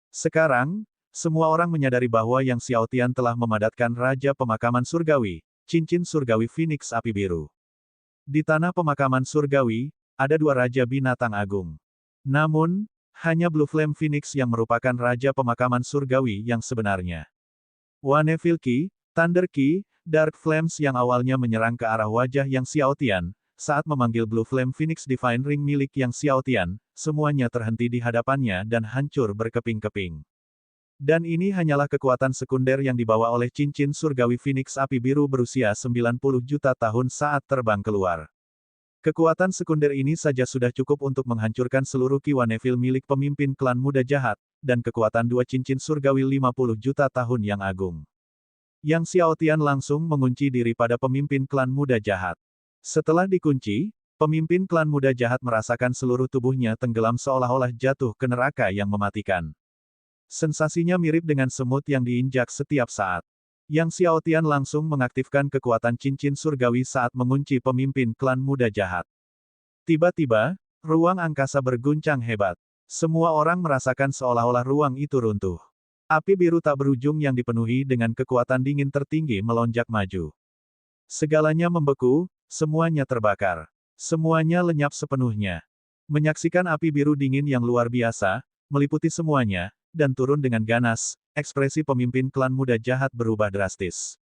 Sekarang, semua orang menyadari bahwa Yang Xiaotian telah memadatkan Raja Pemakaman Surgawi, cincin surgawi Phoenix Api Biru. Di tanah pemakaman surgawi, ada 2 Raja Binatang Agung. Namun, hanya Blue Flame Phoenix yang merupakan Raja Pemakaman Surgawi yang sebenarnya. Wanevil Qi, Thunder Qi, Dark Flames yang awalnya menyerang ke arah wajah Yang Xiaotian, saat memanggil Blue Flame Phoenix Divine Ring milik Yang Xiaotian, semuanya terhenti di hadapannya dan hancur berkeping-keping. Dan ini hanyalah kekuatan sekunder yang dibawa oleh cincin surgawi Phoenix Api Biru berusia 90 juta tahun saat terbang keluar. Kekuatan sekunder ini saja sudah cukup untuk menghancurkan seluruh Qi Wanevil milik pemimpin klan muda jahat, dan kekuatan 2 cincin surgawi 50 juta tahun yang agung. Yang Xiaotian langsung mengunci diri pada pemimpin klan muda jahat. Setelah dikunci, pemimpin klan muda jahat merasakan seluruh tubuhnya tenggelam seolah-olah jatuh ke neraka yang mematikan. Sensasinya mirip dengan semut yang diinjak setiap saat. Yang Xiaotian langsung mengaktifkan kekuatan cincin surgawi saat mengunci pemimpin klan muda jahat. Tiba-tiba, ruang angkasa berguncang hebat. Semua orang merasakan seolah-olah ruang itu runtuh. Api biru tak berujung yang dipenuhi dengan kekuatan dingin tertinggi melonjak maju. Segalanya membeku, semuanya terbakar. Semuanya lenyap sepenuhnya. Menyaksikan api biru dingin yang luar biasa, meliputi semuanya, dan turun dengan ganas, ekspresi pemimpin klan muda jahat berubah drastis.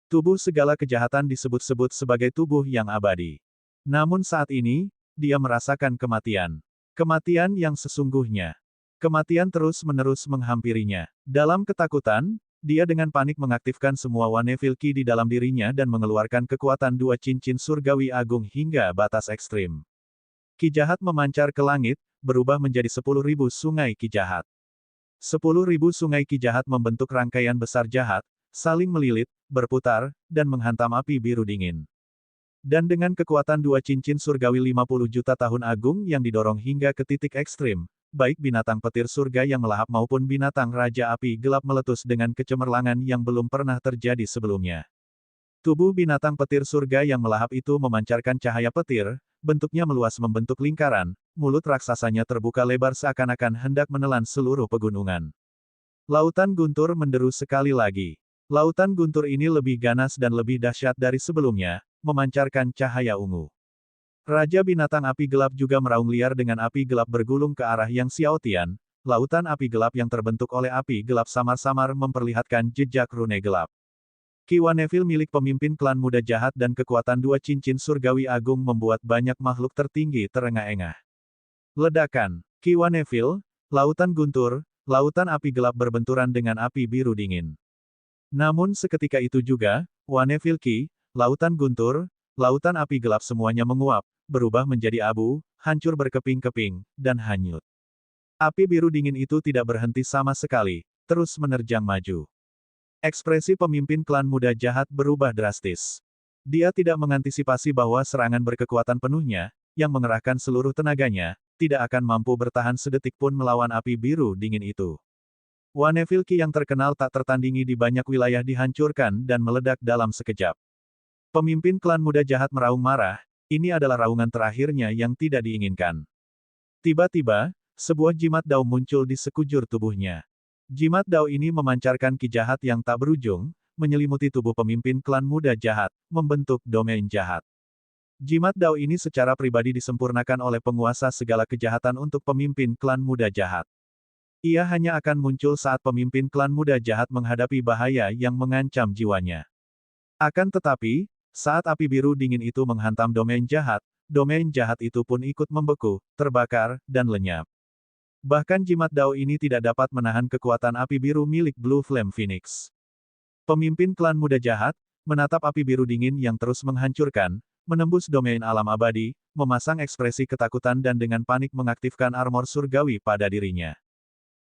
Tubuh segala kejahatan disebut-sebut sebagai tubuh yang abadi. Namun saat ini, dia merasakan kematian. Kematian yang sesungguhnya. Kematian terus-menerus menghampirinya. Dalam ketakutan, dia dengan panik mengaktifkan semua Wanevil Qi di dalam dirinya dan mengeluarkan kekuatan 2 cincin surgawi agung hingga batas ekstrim. Qi jahat memancar ke langit, berubah menjadi 10.000 sungai Qi jahat. 10.000 sungai Qi jahat membentuk rangkaian besar jahat, saling melilit, berputar, dan menghantam api biru dingin. Dan dengan kekuatan 2 cincin surgawi 50 juta tahun agung yang didorong hingga ke titik ekstrim, baik binatang petir surga yang melahap maupun binatang raja api gelap meletus dengan kecemerlangan yang belum pernah terjadi sebelumnya. Tubuh binatang petir surga yang melahap itu memancarkan cahaya petir, bentuknya meluas membentuk lingkaran, mulut raksasanya terbuka lebar seakan-akan hendak menelan seluruh pegunungan. Lautan guntur menderu sekali lagi. Lautan guntur ini lebih ganas dan lebih dahsyat dari sebelumnya, memancarkan cahaya ungu. Raja binatang api gelap juga meraung liar dengan api gelap bergulung ke arah Yang Xiaotian. Lautan api gelap yang terbentuk oleh api gelap samar-samar memperlihatkan jejak rune gelap. Kiwa Neville milik pemimpin klan muda jahat dan kekuatan dua cincin surgawi agung membuat banyak makhluk tertinggi terengah-engah. Ledakan. Kiwa Neville, lautan guntur, lautan api gelap berbenturan dengan api biru dingin. Namun seketika itu juga, Waneville Ki, lautan guntur, lautan api gelap semuanya menguap, berubah menjadi abu, hancur berkeping-keping, dan hanyut. Api biru dingin itu tidak berhenti sama sekali, terus menerjang maju. Ekspresi pemimpin klan muda jahat berubah drastis. Dia tidak mengantisipasi bahwa serangan berkekuatan penuhnya, yang mengerahkan seluruh tenaganya, tidak akan mampu bertahan sedetik pun melawan api biru dingin itu. Waneville Ki yang terkenal tak tertandingi di banyak wilayah dihancurkan dan meledak dalam sekejap. Pemimpin klan muda jahat meraung marah, ini adalah raungan terakhirnya yang tidak diinginkan. Tiba-tiba, sebuah jimat dao muncul di sekujur tubuhnya. Jimat dao ini memancarkan ki jahat yang tak berujung, menyelimuti tubuh pemimpin klan muda jahat, membentuk domain jahat. Jimat dao ini secara pribadi disempurnakan oleh penguasa segala kejahatan untuk pemimpin klan muda jahat. Ia hanya akan muncul saat pemimpin klan muda jahat menghadapi bahaya yang mengancam jiwanya. Akan tetapi, saat api biru dingin itu menghantam domain jahat itu pun ikut membeku, terbakar, dan lenyap. Bahkan jimat dao ini tidak dapat menahan kekuatan api biru milik Blue Flame Phoenix. Pemimpin klan muda jahat, menatap api biru dingin yang terus menghancurkan, menembus domain alam abadi, memasang ekspresi ketakutan dan dengan panik mengaktifkan armor surgawi pada dirinya.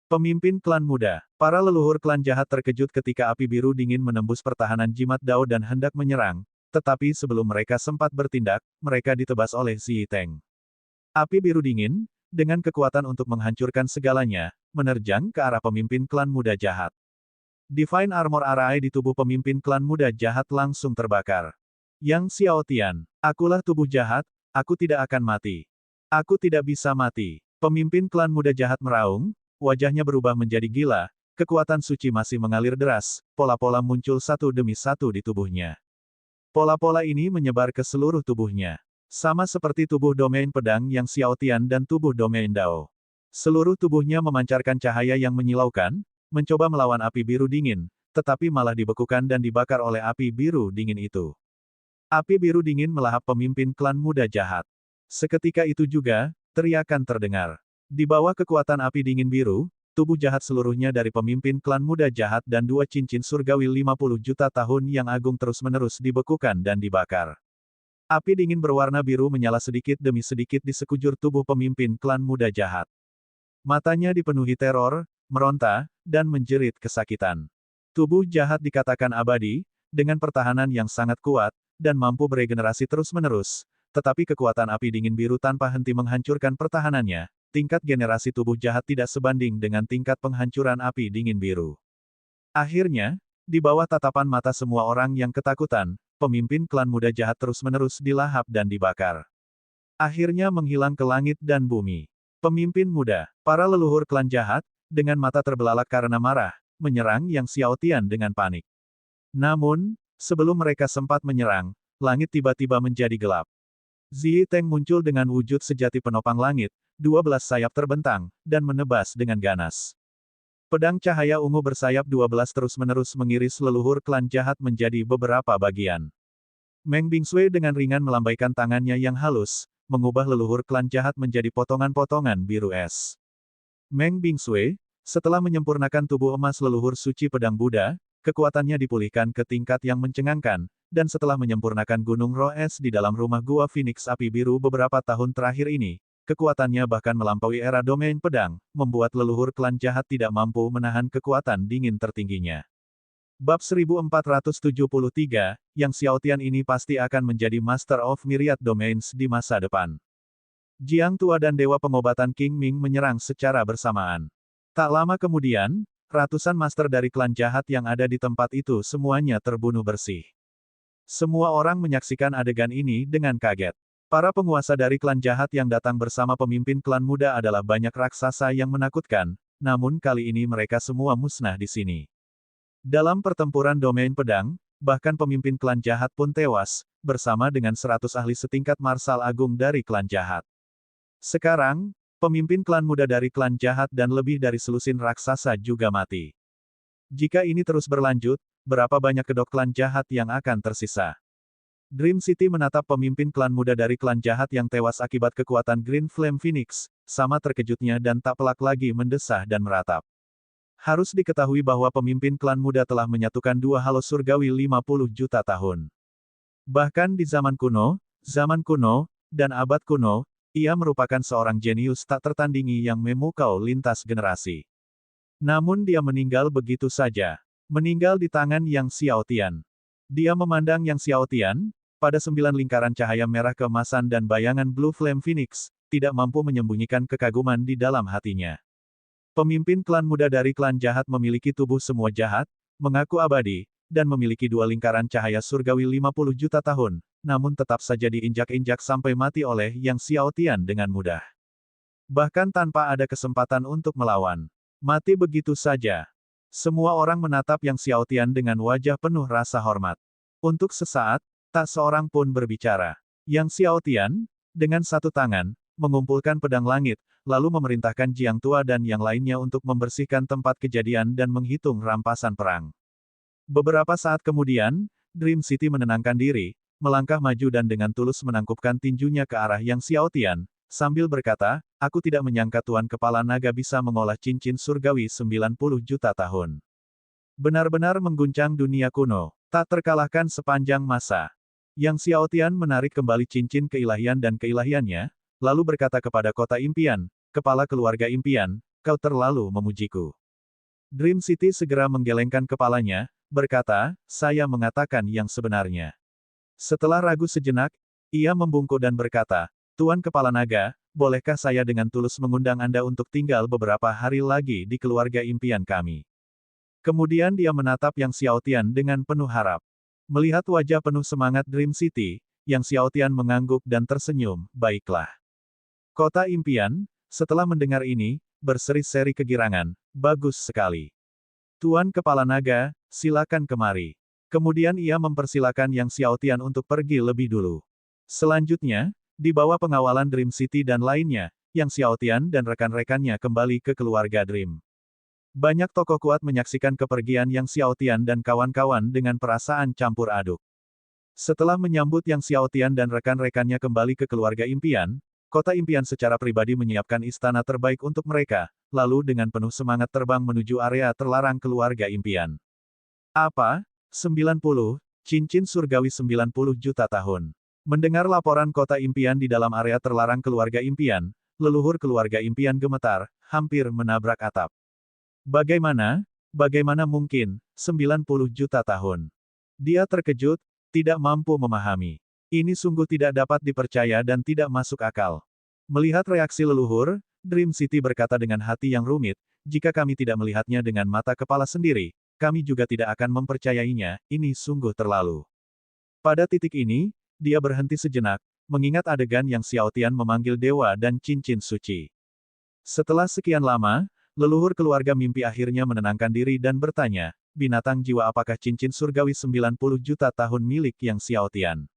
Pemimpin klan muda, para leluhur klan jahat terkejut ketika api biru dingin menembus pertahanan jimat dao dan hendak menyerang, tetapi sebelum mereka sempat bertindak, mereka ditebas oleh Zi Teng. Api biru dingin, dengan kekuatan untuk menghancurkan segalanya, menerjang ke arah pemimpin klan muda jahat. Divine Armor Arai di tubuh pemimpin klan muda jahat langsung terbakar. Yang Xiaotian, akulah tubuh jahat, aku tidak akan mati. Aku tidak bisa mati. Pemimpin klan muda jahat meraung, wajahnya berubah menjadi gila, kekuatan suci masih mengalir deras, pola-pola muncul satu demi satu di tubuhnya. Pola-pola ini menyebar ke seluruh tubuhnya. Sama seperti tubuh domain pedang yang Xiaotian dan tubuh domain Dao. Seluruh tubuhnya memancarkan cahaya yang menyilaukan, mencoba melawan api biru dingin, tetapi malah dibekukan dan dibakar oleh api biru dingin itu. Api biru dingin melahap pemimpin klan muda jahat. Seketika itu juga, teriakan terdengar. Di bawah kekuatan api dingin biru, tubuh jahat seluruhnya dari pemimpin klan muda jahat dan dua cincin surgawi 50 juta tahun yang agung terus-menerus dibekukan dan dibakar. Api dingin berwarna biru menyala sedikit demi sedikit di sekujur tubuh pemimpin klan muda jahat. Matanya dipenuhi teror, meronta, dan menjerit kesakitan. Tubuh jahat dikatakan abadi, dengan pertahanan yang sangat kuat, dan mampu beregenerasi terus-menerus, tetapi kekuatan api dingin biru tanpa henti menghancurkan pertahanannya. Tingkat generasi tubuh jahat tidak sebanding dengan tingkat penghancuran api dingin biru. Akhirnya, di bawah tatapan mata semua orang yang ketakutan, pemimpin klan muda jahat terus-menerus dilahap dan dibakar. Akhirnya menghilang ke langit dan bumi. Pemimpin muda, para leluhur klan jahat, dengan mata terbelalak karena marah, menyerang Yang Xiaotian dengan panik. Namun, sebelum mereka sempat menyerang, langit tiba-tiba menjadi gelap. Zi Teng muncul dengan wujud sejati penopang langit, 12 sayap terbentang, dan menebas dengan ganas. Pedang cahaya ungu bersayap 12 terus-menerus mengiris leluhur klan jahat menjadi beberapa bagian. Meng Bingsui dengan ringan melambaikan tangannya yang halus, mengubah leluhur klan jahat menjadi potongan-potongan biru es. Meng Bingsui, setelah menyempurnakan tubuh emas leluhur suci pedang Buddha, kekuatannya dipulihkan ke tingkat yang mencengangkan, dan setelah menyempurnakan gunung roh es di dalam rumah gua Phoenix api biru beberapa tahun terakhir ini, kekuatannya bahkan melampaui era domain pedang, membuat leluhur klan jahat tidak mampu menahan kekuatan dingin tertingginya. Bab 1473, Yang Xiaotian ini pasti akan menjadi Master of Myriad Domains di masa depan. Jiang Tua dan Dewa Pengobatan King Ming menyerang secara bersamaan. Tak lama kemudian, ratusan master dari klan jahat yang ada di tempat itu semuanya terbunuh bersih. Semua orang menyaksikan adegan ini dengan kaget. Para penguasa dari klan jahat yang datang bersama pemimpin klan muda adalah banyak raksasa yang menakutkan, namun kali ini mereka semua musnah di sini. Dalam pertempuran domain pedang, Bahkan pemimpin klan jahat pun tewas, bersama dengan 100 ahli setingkat Marsal Agung dari klan jahat. Sekarang, pemimpin klan muda dari klan jahat dan lebih dari selusin raksasa juga mati. Jika ini terus berlanjut, berapa banyak kedok klan jahat yang akan tersisa? Dream City menatap pemimpin klan muda dari klan jahat yang tewas akibat kekuatan Green Flame Phoenix, sama terkejutnya dan tak pelak lagi mendesah dan meratap. Harus diketahui bahwa pemimpin klan muda telah menyatukan dua halos surgawi 50 juta tahun. Bahkan di zaman kuno, dan abad kuno, ia merupakan seorang jenius tak tertandingi yang memukau lintas generasi. Namun dia meninggal begitu saja. Meninggal di tangan Yang Xiaotian. Dia memandang Yang Xiaotian, pada 9 lingkaran cahaya merah keemasan dan bayangan Blue Flame Phoenix, tidak mampu menyembunyikan kekaguman di dalam hatinya. Pemimpin klan muda dari klan jahat memiliki tubuh semua jahat, mengaku abadi, dan memiliki dua lingkaran cahaya surgawi 50 juta tahun, namun tetap saja diinjak-injak sampai mati oleh Yang Xiaotian dengan mudah. Bahkan tanpa ada kesempatan untuk melawan. Mati begitu saja. Semua orang menatap Yang Xiaotian dengan wajah penuh rasa hormat. Untuk sesaat, tak seorang pun berbicara. Yang Xiaotian, dengan satu tangan, mengumpulkan pedang langit, lalu memerintahkan Jiang Tua dan yang lainnya untuk membersihkan tempat kejadian dan menghitung rampasan perang. Beberapa saat kemudian, Dream City menenangkan diri, melangkah maju dan dengan tulus menangkupkan tinjunya ke arah Yang Xiaotian, sambil berkata, aku tidak menyangka Tuan Kepala Naga bisa mengolah cincin surgawi 90 juta tahun. Benar-benar mengguncang dunia kuno, tak terkalahkan sepanjang masa. Yang Xiaotian menarik kembali cincin keilahian dan keilahiannya, lalu berkata kepada kota impian, kepala keluarga impian, kau terlalu memujiku. Dream City segera menggelengkan kepalanya, berkata, saya mengatakan yang sebenarnya. Setelah ragu sejenak, ia membungkuk dan berkata, Tuan Kepala Naga, bolehkah saya dengan tulus mengundang Anda untuk tinggal beberapa hari lagi di keluarga impian kami? Kemudian dia menatap Yang Xiaotian dengan penuh harap. Melihat wajah penuh semangat Dream City, Yang Xiaotian mengangguk dan tersenyum, baiklah. Kota impian, setelah mendengar ini, berseri-seri kegirangan, bagus sekali. Tuan Kepala Naga, silakan kemari. Kemudian ia mempersilakan Yang Xiaotian untuk pergi lebih dulu. Selanjutnya, di bawah pengawalan Dream City dan lainnya, Yang Xiaotian dan rekan-rekannya kembali ke keluarga Dream. Banyak tokoh kuat menyaksikan kepergian Yang Xiaotian dan kawan-kawan dengan perasaan campur aduk. Setelah menyambut Yang Xiaotian dan rekan-rekannya kembali ke keluarga impian, Kota impian secara pribadi menyiapkan istana terbaik untuk mereka, lalu dengan penuh semangat terbang menuju area terlarang keluarga impian. Apa? 90, cincin surgawi 90 juta tahun. Mendengar laporan kota impian di dalam area terlarang keluarga impian, leluhur keluarga impian gemetar, hampir menabrak atap. Bagaimana? Bagaimana mungkin, 90 juta tahun? Dia terkejut, tidak mampu memahami. Ini sungguh tidak dapat dipercaya dan tidak masuk akal. Melihat reaksi leluhur, Dream City berkata dengan hati yang rumit, jika kami tidak melihatnya dengan mata kepala sendiri, kami juga tidak akan mempercayainya, ini sungguh terlalu. Pada titik ini, dia berhenti sejenak, mengingat adegan Yang Xiaotian memanggil dewa dan cincin suci. Setelah sekian lama, leluhur keluarga mimpi akhirnya menenangkan diri dan bertanya, binatang jiwa apakah cincin surgawi 90 juta tahun milik Yang Xiaotian?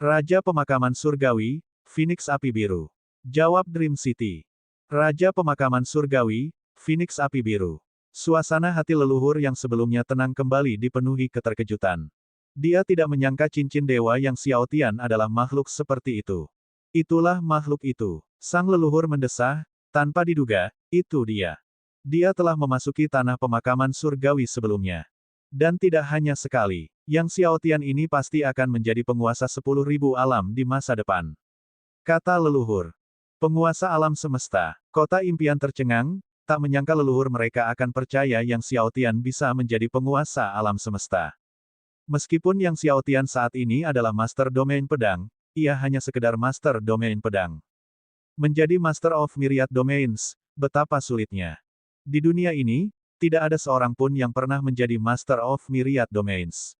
Raja Pemakaman Surgawi, Phoenix Api Biru. Jawab Dream City. Raja Pemakaman Surgawi, Phoenix Api Biru. Suasana hati leluhur yang sebelumnya tenang kembali dipenuhi keterkejutan. Dia tidak menyangka cincin dewa Yang Xiaotian adalah makhluk seperti itu. Itulah makhluk itu. Sang leluhur mendesah, tanpa diduga, itu dia. Dia telah memasuki tanah pemakaman surgawi sebelumnya. Dan tidak hanya sekali. Yang Xiaotian ini pasti akan menjadi penguasa 10.000 alam di masa depan. Kata leluhur. Penguasa alam semesta. Kota impian tercengang, tak menyangka leluhur mereka akan percaya Yang Xiaotian bisa menjadi penguasa alam semesta. Meskipun Yang Xiaotian saat ini adalah Master Domain Pedang, ia hanya sekedar Master Domain Pedang. Menjadi Master of Myriad Domains, betapa sulitnya. Di dunia ini, tidak ada seorang pun yang pernah menjadi Master of Myriad Domains.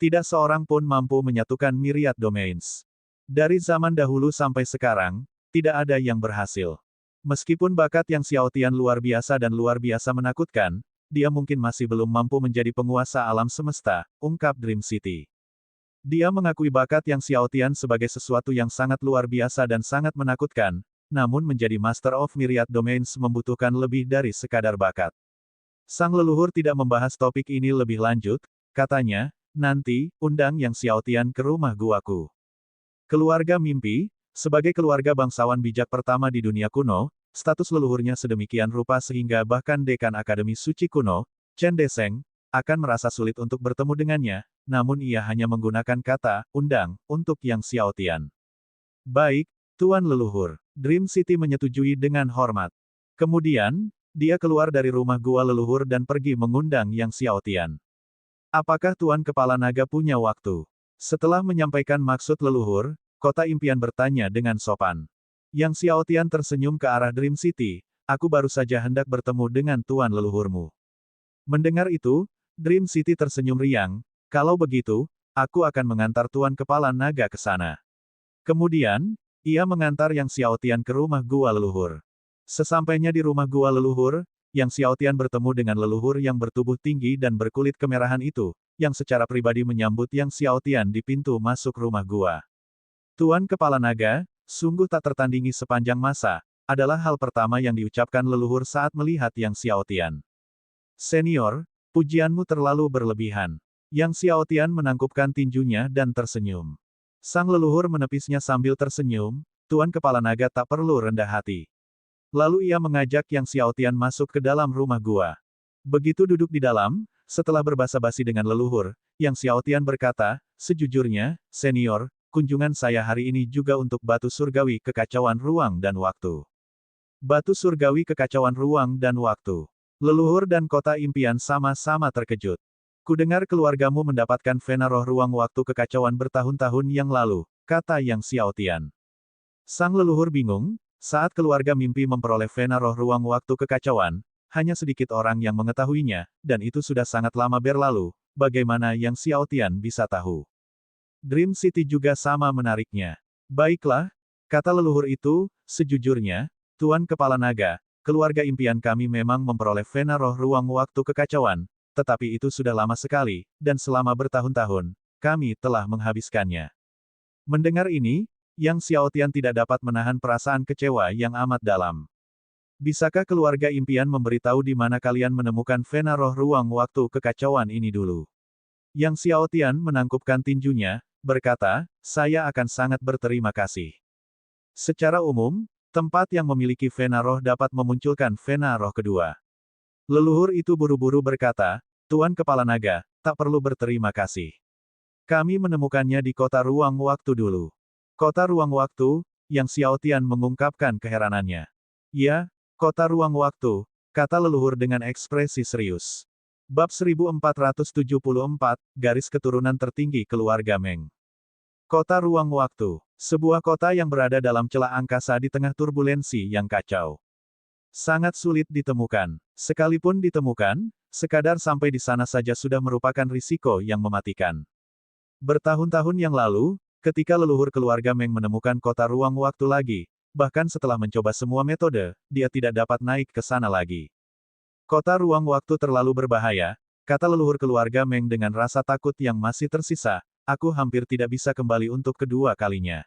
Tidak seorang pun mampu menyatukan Myriad Domains. Dari zaman dahulu sampai sekarang, tidak ada yang berhasil. Meskipun bakat Yang Xiaotian luar biasa dan luar biasa menakutkan, dia mungkin masih belum mampu menjadi penguasa alam semesta, ungkap Dream City. Dia mengakui bakat Yang Xiaotian sebagai sesuatu yang sangat luar biasa dan sangat menakutkan, namun menjadi Master of Myriad Domains membutuhkan lebih dari sekadar bakat. Sang leluhur tidak membahas topik ini lebih lanjut, katanya, nanti, undang Yang Xiaotian ke rumah guaku. Keluarga mimpi, sebagai keluarga bangsawan bijak pertama di dunia kuno, status leluhurnya sedemikian rupa sehingga bahkan dekan Akademi Suci Kuno, Chen Deseng, akan merasa sulit untuk bertemu dengannya, namun ia hanya menggunakan kata, undang, untuk Yang Xiaotian. Baik, Tuan Leluhur. Dream City menyetujui dengan hormat. Kemudian, dia keluar dari rumah gua leluhur dan pergi mengundang Yang Xiaotian. Apakah Tuan Kepala Naga punya waktu? Setelah menyampaikan maksud leluhur, Kota Impian bertanya dengan sopan. Yang Xiaotian tersenyum ke arah Dream City, aku baru saja hendak bertemu dengan Tuan Leluhurmu. Mendengar itu, Dream City tersenyum riang, kalau begitu, aku akan mengantar Tuan Kepala Naga ke sana. Kemudian, ia mengantar Yang Xiaotian ke rumah gua leluhur. Sesampainya di rumah gua leluhur, Yang Xiaotian bertemu dengan leluhur yang bertubuh tinggi dan berkulit kemerahan itu, yang secara pribadi menyambut Yang Xiaotian di pintu masuk rumah gua. Tuan Kepala Naga, sungguh tak tertandingi sepanjang masa, adalah hal pertama yang diucapkan leluhur saat melihat Yang Xiaotian. Senior, pujianmu terlalu berlebihan. Yang Xiaotian menangkupkan tinjunya dan tersenyum. Sang leluhur menepisnya sambil tersenyum, Tuan Kepala Naga tak perlu rendah hati. Lalu ia mengajak Yang Xiaotian masuk ke dalam rumah gua. Begitu duduk di dalam, setelah berbasa-basi dengan leluhur, Yang Xiaotian berkata, sejujurnya, senior, kunjungan saya hari ini juga untuk batu surgawi kekacauan ruang dan waktu. Batu surgawi kekacauan ruang dan waktu. Leluhur dan Kota Impian sama-sama terkejut. Kudengar keluargamu mendapatkan Vena roh ruang waktu kekacauan bertahun-tahun yang lalu, kata Yang Xiaotian. Sang leluhur bingung, saat keluarga mimpi memperoleh Vena roh ruang waktu kekacauan, hanya sedikit orang yang mengetahuinya, dan itu sudah sangat lama berlalu, bagaimana Yang Xiaotian bisa tahu? Dream City juga sama menariknya. Baiklah, kata leluhur itu, sejujurnya, Tuan Kepala Naga, keluarga impian kami memang memperoleh Vena roh ruang waktu kekacauan, tetapi itu sudah lama sekali, dan selama bertahun-tahun, kami telah menghabiskannya. Mendengar ini, Yang Xiaotian tidak dapat menahan perasaan kecewa yang amat dalam. Bisakah keluarga impian memberitahu di mana kalian menemukan Vena roh ruang waktu kekacauan ini dulu? Yang Xiaotian menangkupkan tinjunya, berkata, saya akan sangat berterima kasih. Secara umum, tempat yang memiliki Vena roh dapat memunculkan Vena roh kedua. Leluhur itu buru-buru berkata, Tuan Kepala Naga, tak perlu berterima kasih. Kami menemukannya di kota ruang waktu dulu. Kota ruang waktu, Yang Xiaotian mengungkapkan keheranannya. Ya, kota ruang waktu, kata leluhur dengan ekspresi serius. Bab 1474, Garis Keturunan Tertinggi Keluarga Meng. Kota Ruang Waktu. Sebuah kota yang berada dalam celah angkasa di tengah turbulensi yang kacau. Sangat sulit ditemukan. Sekalipun ditemukan, sekadar sampai di sana saja sudah merupakan risiko yang mematikan. Bertahun-tahun yang lalu, ketika leluhur keluarga Meng menemukan kota ruang waktu lagi, bahkan setelah mencoba semua metode, dia tidak dapat naik ke sana lagi. Kota ruang waktu terlalu berbahaya, kata leluhur keluarga Meng dengan rasa takut yang masih tersisa, aku hampir tidak bisa kembali untuk kedua kalinya.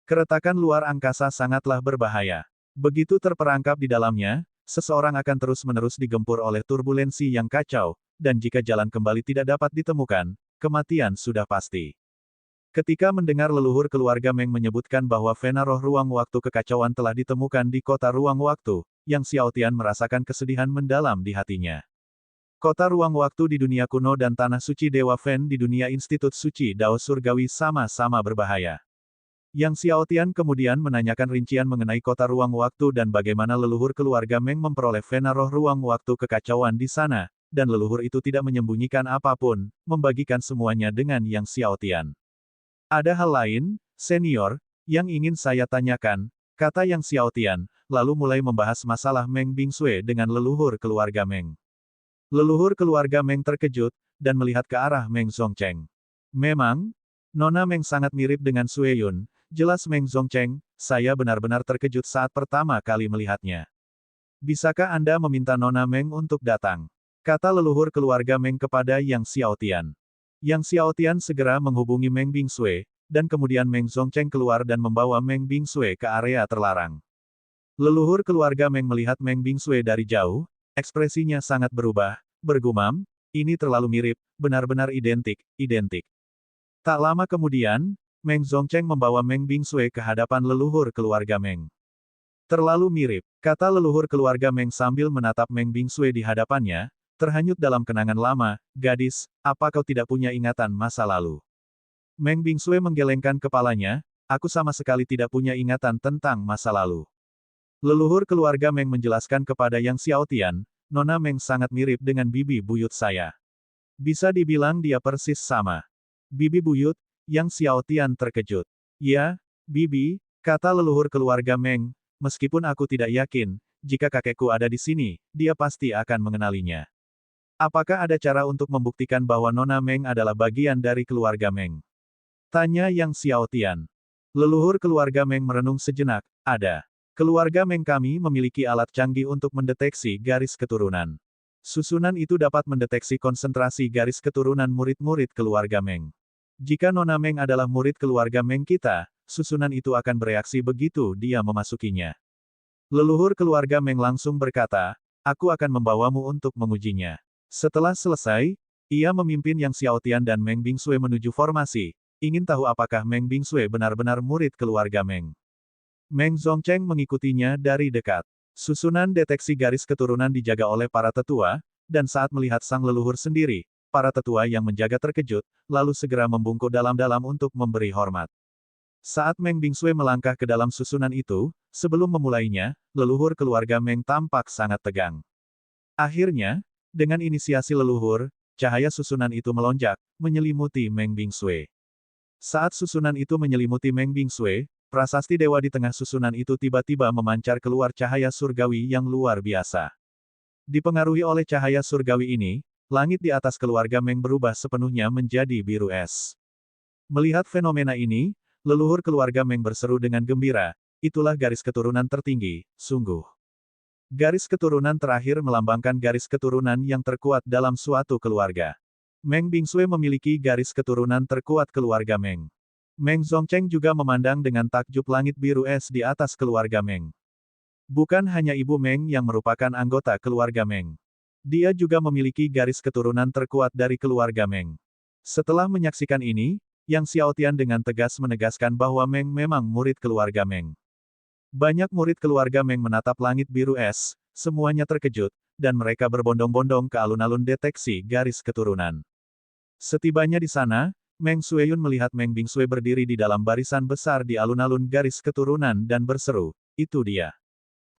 Keretakan luar angkasa sangatlah berbahaya. Begitu terperangkap di dalamnya, seseorang akan terus-menerus digempur oleh turbulensi yang kacau, dan jika jalan kembali tidak dapat ditemukan, kematian sudah pasti. Ketika mendengar leluhur keluarga Meng menyebutkan bahwa Vena roh ruang waktu kekacauan telah ditemukan di kota ruang waktu, Yang Xiaotian merasakan kesedihan mendalam di hatinya. Kota ruang waktu di dunia kuno dan tanah suci Dewa Fen di dunia Institut Suci Dao Surgawi sama-sama berbahaya. Yang Xiaotian kemudian menanyakan rincian mengenai kota ruang waktu dan bagaimana leluhur keluarga Meng memperoleh Vena roh ruang waktu kekacauan di sana, dan leluhur itu tidak menyembunyikan apapun, membagikan semuanya dengan Yang Xiaotian. Ada hal lain, senior, yang ingin saya tanyakan, kata Yang Xiaotian, lalu mulai membahas masalah Meng Bingsue dengan leluhur keluarga Meng. Leluhur keluarga Meng terkejut, dan melihat ke arah Meng Zongcheng. Memang, Nona Meng sangat mirip dengan Sue Yun, jelas Meng Zongcheng, saya benar-benar terkejut saat pertama kali melihatnya. Bisakah Anda meminta Nona Meng untuk datang? kata leluhur keluarga Meng kepada Yang Xiaotian. Yang Xiaotian segera menghubungi Meng Bingsui, dan kemudian Meng Zongcheng keluar dan membawa Meng Bingsui ke area terlarang. Leluhur keluarga Meng melihat Meng Bingsui dari jauh, ekspresinya sangat berubah, bergumam, ini terlalu mirip, benar-benar identik, identik. Tak lama kemudian, Meng Zongcheng membawa Meng Bingsui ke hadapan leluhur keluarga Meng. Terlalu mirip, kata leluhur keluarga Meng sambil menatap Meng Bingsui di hadapannya, terhanyut dalam kenangan lama, gadis, apa kau tidak punya ingatan masa lalu? Meng Bingsui menggelengkan kepalanya, aku sama sekali tidak punya ingatan tentang masa lalu. Leluhur keluarga Meng menjelaskan kepada Yang Xiaotian, Nona Meng sangat mirip dengan bibi buyut saya. Bisa dibilang dia persis sama. Bibi buyut, Yang Xiaotian terkejut. Ya, bibi, kata leluhur keluarga Meng, meskipun aku tidak yakin, jika kakekku ada di sini, dia pasti akan mengenalinya. Apakah ada cara untuk membuktikan bahwa Nona Meng adalah bagian dari keluarga Meng? Tanya Yang Xiaotian. Leluhur keluarga Meng merenung sejenak, ada. Keluarga Meng kami memiliki alat canggih untuk mendeteksi garis keturunan. Susunan itu dapat mendeteksi konsentrasi garis keturunan murid-murid keluarga Meng. Jika Nona Meng adalah murid keluarga Meng kita, susunan itu akan bereaksi begitu dia memasukinya. Leluhur keluarga Meng langsung berkata, aku akan membawamu untuk mengujinya. Setelah selesai, ia memimpin Yang Xiaotian dan Meng Bingsui menuju formasi, ingin tahu apakah Meng Bingsui benar-benar murid keluarga Meng. Meng Zongcheng mengikutinya dari dekat. Susunan deteksi garis keturunan dijaga oleh para tetua, dan saat melihat sang leluhur sendiri, para tetua yang menjaga terkejut, lalu segera membungkuk dalam-dalam untuk memberi hormat. Saat Meng Bingsui melangkah ke dalam susunan itu, sebelum memulainya, leluhur keluarga Meng tampak sangat tegang. Akhirnya, dengan inisiasi leluhur, cahaya susunan itu melonjak, menyelimuti Meng Bingsui. Saat susunan itu menyelimuti Meng Bingsui, prasasti dewa di tengah susunan itu tiba-tiba memancar keluar cahaya surgawi yang luar biasa. Dipengaruhi oleh cahaya surgawi ini, langit di atas keluarga Meng berubah sepenuhnya menjadi biru es. Melihat fenomena ini, leluhur keluarga Meng berseru dengan gembira, itulah garis keturunan tertinggi, sungguh. Garis keturunan terakhir melambangkan garis keturunan yang terkuat dalam suatu keluarga. Meng Bingsui memiliki garis keturunan terkuat keluarga Meng. Meng Zongcheng juga memandang dengan takjub langit biru es di atas keluarga Meng. Bukan hanya Ibu Meng yang merupakan anggota keluarga Meng. Dia juga memiliki garis keturunan terkuat dari keluarga Meng. Setelah menyaksikan ini, Yang Xiaotian dengan tegas menegaskan bahwa Meng memang murid keluarga Meng. Banyak murid keluarga Meng menatap langit biru es, semuanya terkejut, dan mereka berbondong-bondong ke alun-alun deteksi garis keturunan. Setibanya di sana, Meng Sueyun melihat Meng Bingsui berdiri di dalam barisan besar di alun-alun garis keturunan dan berseru, itu dia.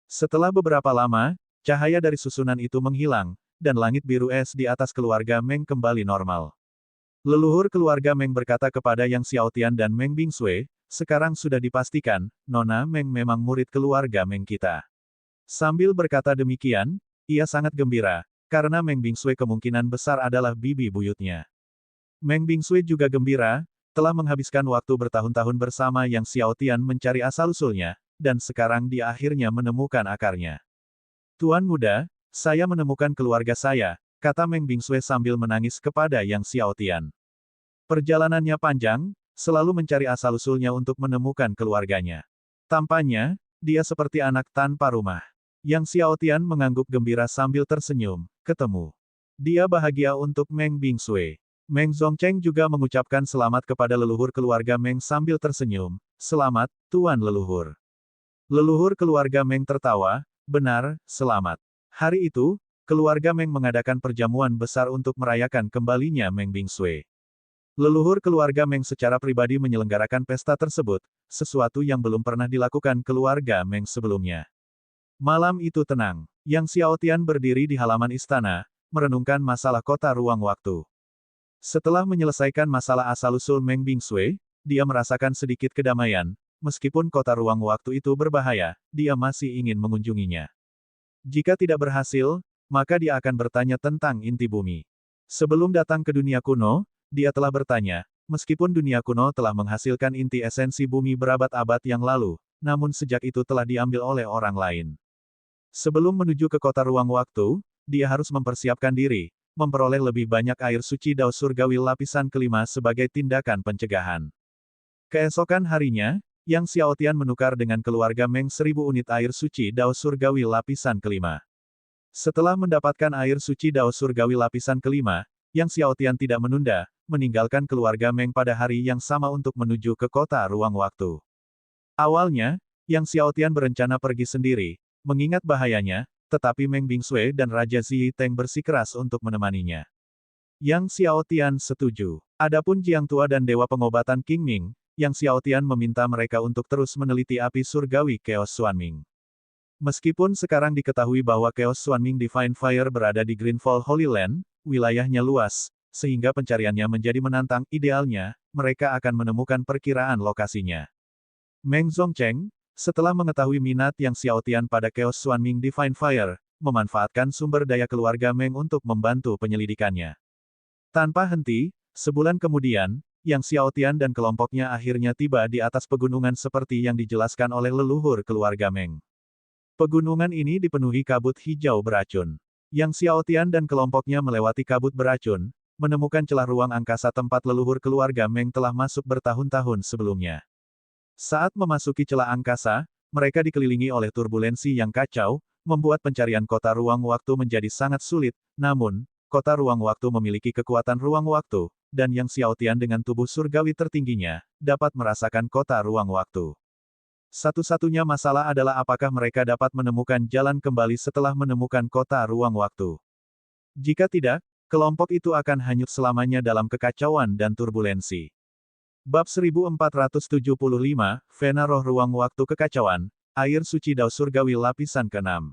Setelah beberapa lama, cahaya dari susunan itu menghilang, dan langit biru es di atas keluarga Meng kembali normal. Leluhur keluarga Meng berkata kepada Yang Xiaotian dan Meng Bingsui, sekarang sudah dipastikan, Nona Meng memang murid keluarga Meng kita. Sambil berkata demikian, ia sangat gembira, karena Meng Bingsui kemungkinan besar adalah bibi buyutnya. Meng Bingsui juga gembira, telah menghabiskan waktu bertahun-tahun bersama Yang Xiaotian mencari asal-usulnya, dan sekarang dia akhirnya menemukan akarnya. Tuan muda, saya menemukan keluarga saya, kata Meng Bingsui sambil menangis kepada Yang Xiaotian. Perjalanannya panjang, selalu mencari asal-usulnya untuk menemukan keluarganya. Tampaknya, dia seperti anak tanpa rumah. Yang Xiaotian mengangguk gembira sambil tersenyum, ketemu. Dia bahagia untuk Meng Bingsui. Meng Zongcheng juga mengucapkan selamat kepada leluhur keluarga Meng sambil tersenyum. Selamat, Tuan Leluhur. Leluhur keluarga Meng tertawa, benar, selamat. Hari itu, keluarga Meng mengadakan perjamuan besar untuk merayakan kembalinya Meng Bingsui. Leluhur keluarga Meng secara pribadi menyelenggarakan pesta tersebut, sesuatu yang belum pernah dilakukan keluarga Meng sebelumnya. Malam itu tenang. Yang Xiaotian berdiri di halaman istana, merenungkan masalah kota ruang waktu. Setelah menyelesaikan masalah asal-usul Meng Bingsui, dia merasakan sedikit kedamaian, meskipun kota ruang waktu itu berbahaya, dia masih ingin mengunjunginya. Jika tidak berhasil, maka dia akan bertanya tentang inti bumi. Sebelum datang ke dunia kuno, dia telah bertanya, meskipun dunia kuno telah menghasilkan inti esensi bumi berabad-abad yang lalu, namun sejak itu telah diambil oleh orang lain. Sebelum menuju ke kota ruang waktu, dia harus mempersiapkan diri, memperoleh lebih banyak air suci Dao Surgawi lapisan kelima sebagai tindakan pencegahan. Keesokan harinya, Yang Xiaotian menukar dengan keluarga Meng 1000 unit air suci Dao Surgawi lapisan kelima. Setelah mendapatkan air suci Dao Surgawi lapisan kelima, Yang Xiaotian tidak menunda, meninggalkan keluarga Meng pada hari yang sama untuk menuju ke kota ruang waktu. Awalnya, Yang Xiaotian berencana pergi sendiri, mengingat bahayanya, tetapi Meng Bingsui dan Raja Zi Teng bersikeras untuk menemaninya. Yang Xiaotian setuju. Adapun Jiang Tua dan Dewa Pengobatan King Ming, Yang Xiaotian meminta mereka untuk terus meneliti api surgawi Chaos Xuanming. Meskipun sekarang diketahui bahwa Chaos Xuanming Divine Fire berada di Greenfall Holy Land, wilayahnya luas, sehingga pencariannya menjadi menantang, idealnya, mereka akan menemukan perkiraan lokasinya. Meng Zongcheng, setelah mengetahui minat Yang Xiaotian pada Chaos Xuanming Divine Fire, memanfaatkan sumber daya keluarga Meng untuk membantu penyelidikannya. Tanpa henti, sebulan kemudian, Yang Xiaotian dan kelompoknya akhirnya tiba di atas pegunungan seperti yang dijelaskan oleh leluhur keluarga Meng. Pegunungan ini dipenuhi kabut hijau beracun. Yang Xiaotian dan kelompoknya melewati kabut beracun, menemukan celah ruang angkasa tempat leluhur keluarga Meng telah masuk bertahun-tahun sebelumnya. Saat memasuki celah angkasa, mereka dikelilingi oleh turbulensi yang kacau, membuat pencarian kota ruang waktu menjadi sangat sulit, namun, kota ruang waktu memiliki kekuatan ruang waktu, dan Yang Xiaotian dengan tubuh surgawi tertingginya, dapat merasakan kota ruang waktu. Satu-satunya masalah adalah apakah mereka dapat menemukan jalan kembali setelah menemukan kota ruang waktu. Jika tidak, kelompok itu akan hanyut selamanya dalam kekacauan dan turbulensi. Bab 1475, Vena Roh Ruang Waktu Kekacauan, Air Suci Dao Surgawi Lapisan ke-6.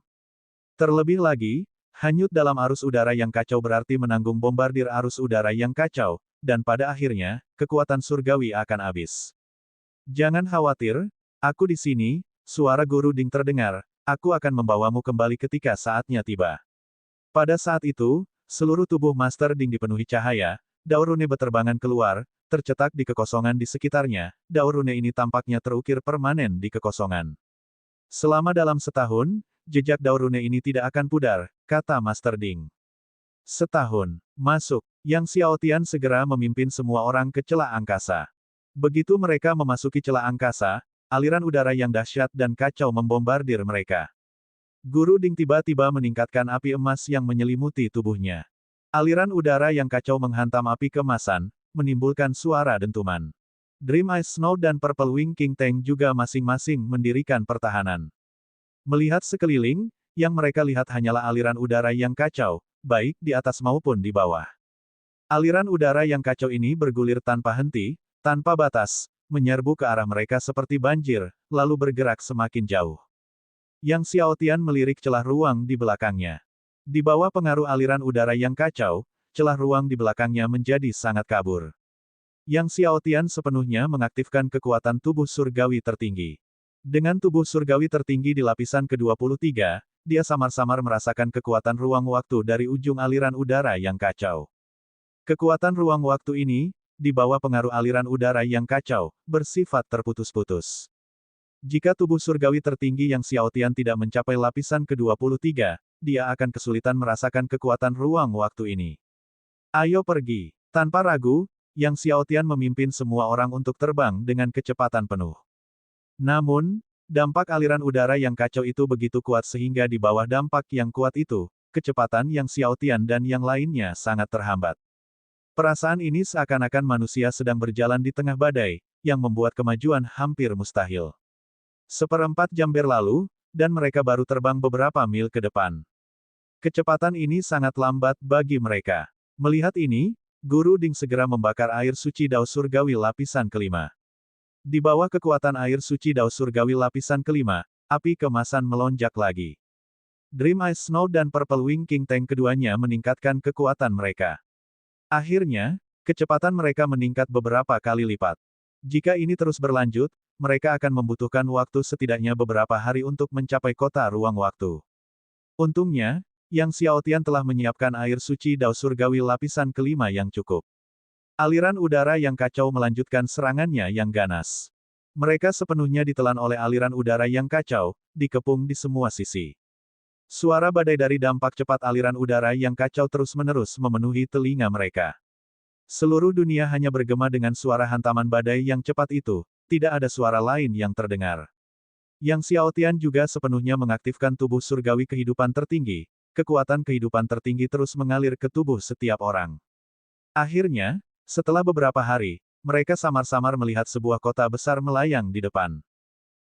Terlebih lagi, hanyut dalam arus udara yang kacau berarti menanggung bombardir arus udara yang kacau, dan pada akhirnya, kekuatan surgawi akan habis. Jangan khawatir, aku di sini, suara Guru Ding terdengar, aku akan membawamu kembali ketika saatnya tiba. Pada saat itu, seluruh tubuh Master Ding dipenuhi cahaya, Dao Rune beterbangan keluar, tercetak di kekosongan di sekitarnya, Dao Rune ini tampaknya terukir permanen di kekosongan. Selama dalam setahun, jejak Dao Rune ini tidak akan pudar, kata Master Ding. Setahun. Masuk. Yang Xiaotian segera memimpin semua orang ke celah angkasa. Begitu mereka memasuki celah angkasa, aliran udara yang dahsyat dan kacau membombardir mereka. Guru Ding tiba-tiba meningkatkan api emas yang menyelimuti tubuhnya. Aliran udara yang kacau menghantam api keemasan, menimbulkan suara dentuman. Dream Ice Snow dan Purple Wing King Tang juga masing-masing mendirikan pertahanan. Melihat sekeliling, yang mereka lihat hanyalah aliran udara yang kacau, baik di atas maupun di bawah. Aliran udara yang kacau ini bergulir tanpa henti, tanpa batas, menyerbu ke arah mereka seperti banjir, lalu bergerak semakin jauh. Yang Xiaotian melirik celah ruang di belakangnya. Di bawah pengaruh aliran udara yang kacau, celah ruang di belakangnya menjadi sangat kabur. Yang Xiaotian sepenuhnya mengaktifkan kekuatan tubuh surgawi tertinggi. Dengan tubuh surgawi tertinggi di lapisan ke-23, dia samar-samar merasakan kekuatan ruang waktu dari ujung aliran udara yang kacau. Kekuatan ruang waktu ini, di bawah pengaruh aliran udara yang kacau, bersifat terputus-putus. Jika tubuh surgawi tertinggi Yang Xiaotian tidak mencapai lapisan ke-23, dia akan kesulitan merasakan kekuatan ruang waktu ini. Ayo pergi. Tanpa ragu, Yang Xiaotian memimpin semua orang untuk terbang dengan kecepatan penuh. Namun, dampak aliran udara yang kacau itu begitu kuat sehingga di bawah dampak yang kuat itu, kecepatan Yang Xiaotian dan yang lainnya sangat terhambat. Perasaan ini seakan-akan manusia sedang berjalan di tengah badai, yang membuat kemajuan hampir mustahil. Seperempat jam berlalu, dan mereka baru terbang beberapa mil ke depan. Kecepatan ini sangat lambat bagi mereka. Melihat ini, Guru Ding segera membakar air suci Dao Surgawi lapisan kelima. Di bawah kekuatan air suci Dao Surgawi lapisan kelima, api kemasan melonjak lagi. Dream Ice Snow dan Purple Wing King Tang keduanya meningkatkan kekuatan mereka. Akhirnya, kecepatan mereka meningkat beberapa kali lipat. Jika ini terus berlanjut, mereka akan membutuhkan waktu setidaknya beberapa hari untuk mencapai kota ruang waktu. Untungnya, Yang Xiaotian telah menyiapkan air suci Dao Surgawi lapisan kelima yang cukup. Aliran udara yang kacau melanjutkan serangannya yang ganas. Mereka sepenuhnya ditelan oleh aliran udara yang kacau, dikepung di semua sisi. Suara badai dari dampak cepat aliran udara yang kacau terus-menerus memenuhi telinga mereka. Seluruh dunia hanya bergema dengan suara hantaman badai yang cepat itu, tidak ada suara lain yang terdengar. Yang Xiaotian juga sepenuhnya mengaktifkan tubuh surgawi kehidupan tertinggi, kekuatan kehidupan tertinggi terus mengalir ke tubuh setiap orang. Akhirnya, setelah beberapa hari, mereka samar-samar melihat sebuah kota besar melayang di depan.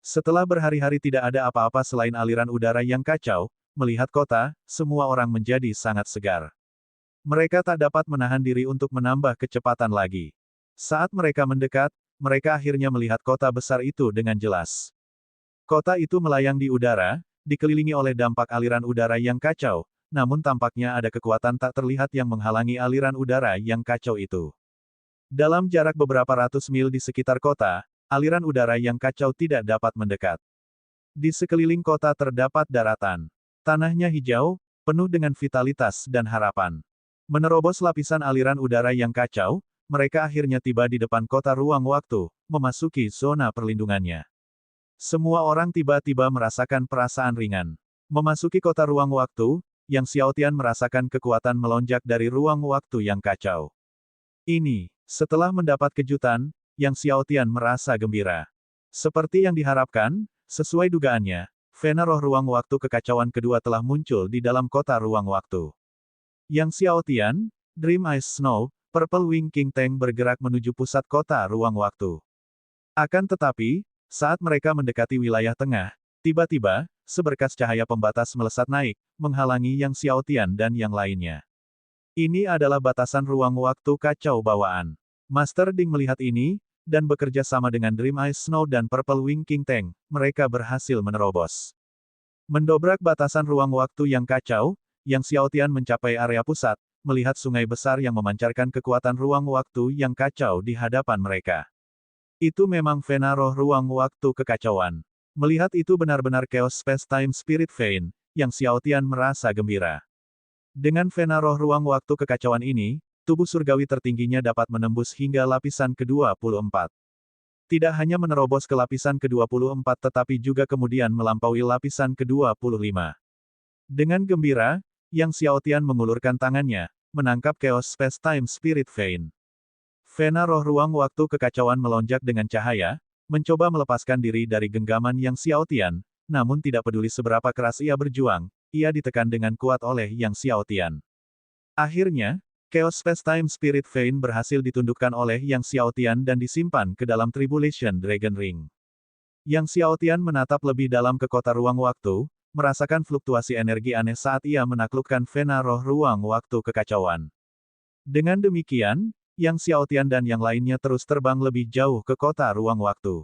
Setelah berhari-hari tidak ada apa-apa selain aliran udara yang kacau, melihat kota, semua orang menjadi sangat segar. Mereka tak dapat menahan diri untuk menambah kecepatan lagi. Saat mereka mendekat, mereka akhirnya melihat kota besar itu dengan jelas. Kota itu melayang di udara, dikelilingi oleh dampak aliran udara yang kacau, namun tampaknya ada kekuatan tak terlihat yang menghalangi aliran udara yang kacau itu. Dalam jarak beberapa ratus mil di sekitar kota, aliran udara yang kacau tidak dapat mendekat. Di sekeliling kota terdapat daratan. Tanahnya hijau, penuh dengan vitalitas dan harapan. Menerobos lapisan aliran udara yang kacau, mereka akhirnya tiba di depan kota ruang waktu, memasuki zona perlindungannya. Semua orang tiba-tiba merasakan perasaan ringan. Memasuki kota ruang waktu, Yang Xiaotian merasakan kekuatan melonjak dari ruang waktu yang kacau. Setelah mendapat kejutan, Yang Xiaotian merasa gembira. Seperti yang diharapkan, sesuai dugaannya, Vena roh ruang waktu kekacauan kedua telah muncul di dalam kota ruang waktu. Yang Xiaotian, Dream Ice Snow, Purple Wing King Tank bergerak menuju pusat kota ruang waktu. Akan tetapi, saat mereka mendekati wilayah tengah, tiba-tiba, seberkas cahaya pembatas melesat naik, menghalangi Yang Xiaotian dan yang lainnya. Ini adalah batasan ruang waktu kacau bawaan. Master Ding melihat ini, dan bekerja sama dengan Dream Ice Snow dan Purple Wing King Tank, mereka berhasil menerobos. Mendobrak batasan ruang waktu yang kacau, Yang Xiaotian mencapai area pusat, melihat sungai besar yang memancarkan kekuatan ruang waktu yang kacau di hadapan mereka. Itu memang Vena roh ruang waktu kekacauan. Melihat itu benar-benar Chaos Space Time Spirit Vein, Yang Xiaotian merasa gembira. Dengan Vena roh ruang waktu kekacauan ini, tubuh surgawi tertingginya dapat menembus hingga lapisan ke-24. Tidak hanya menerobos ke lapisan ke-24 tetapi juga kemudian melampaui lapisan ke-25. Dengan gembira, Yang Xiaotian mengulurkan tangannya, menangkap Chaos Space Time Spirit Vein. Vena roh ruang waktu kekacauan melonjak dengan cahaya, mencoba melepaskan diri dari genggaman Yang Xiaotian, namun tidak peduli seberapa keras ia berjuang, ia ditekan dengan kuat oleh Yang Xiaotian. Akhirnya, Chaos Space Time Spirit Vein berhasil ditundukkan oleh Yang Xiaotian dan disimpan ke dalam Tribulation Dragon Ring. Yang Xiaotian menatap lebih dalam ke kota ruang waktu, merasakan fluktuasi energi aneh saat ia menaklukkan Vena roh ruang waktu kekacauan. Dengan demikian, Yang Xiaotian dan yang lainnya terus terbang lebih jauh ke kota ruang waktu.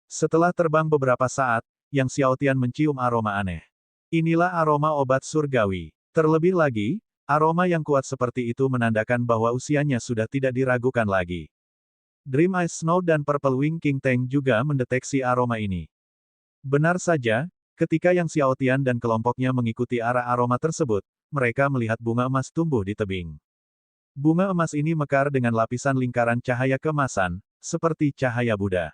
Setelah terbang beberapa saat, Yang Xiaotian mencium aroma aneh. Inilah aroma obat surgawi. Terlebih lagi, aroma yang kuat seperti itu menandakan bahwa usianya sudah tidak diragukan lagi. Dream Ice Snow dan Purple Wing King Tank juga mendeteksi aroma ini. Benar saja, ketika Yang Xiaotian dan kelompoknya mengikuti arah aroma tersebut, mereka melihat bunga emas tumbuh di tebing. Bunga emas ini mekar dengan lapisan lingkaran cahaya keemasan, seperti cahaya Buddha.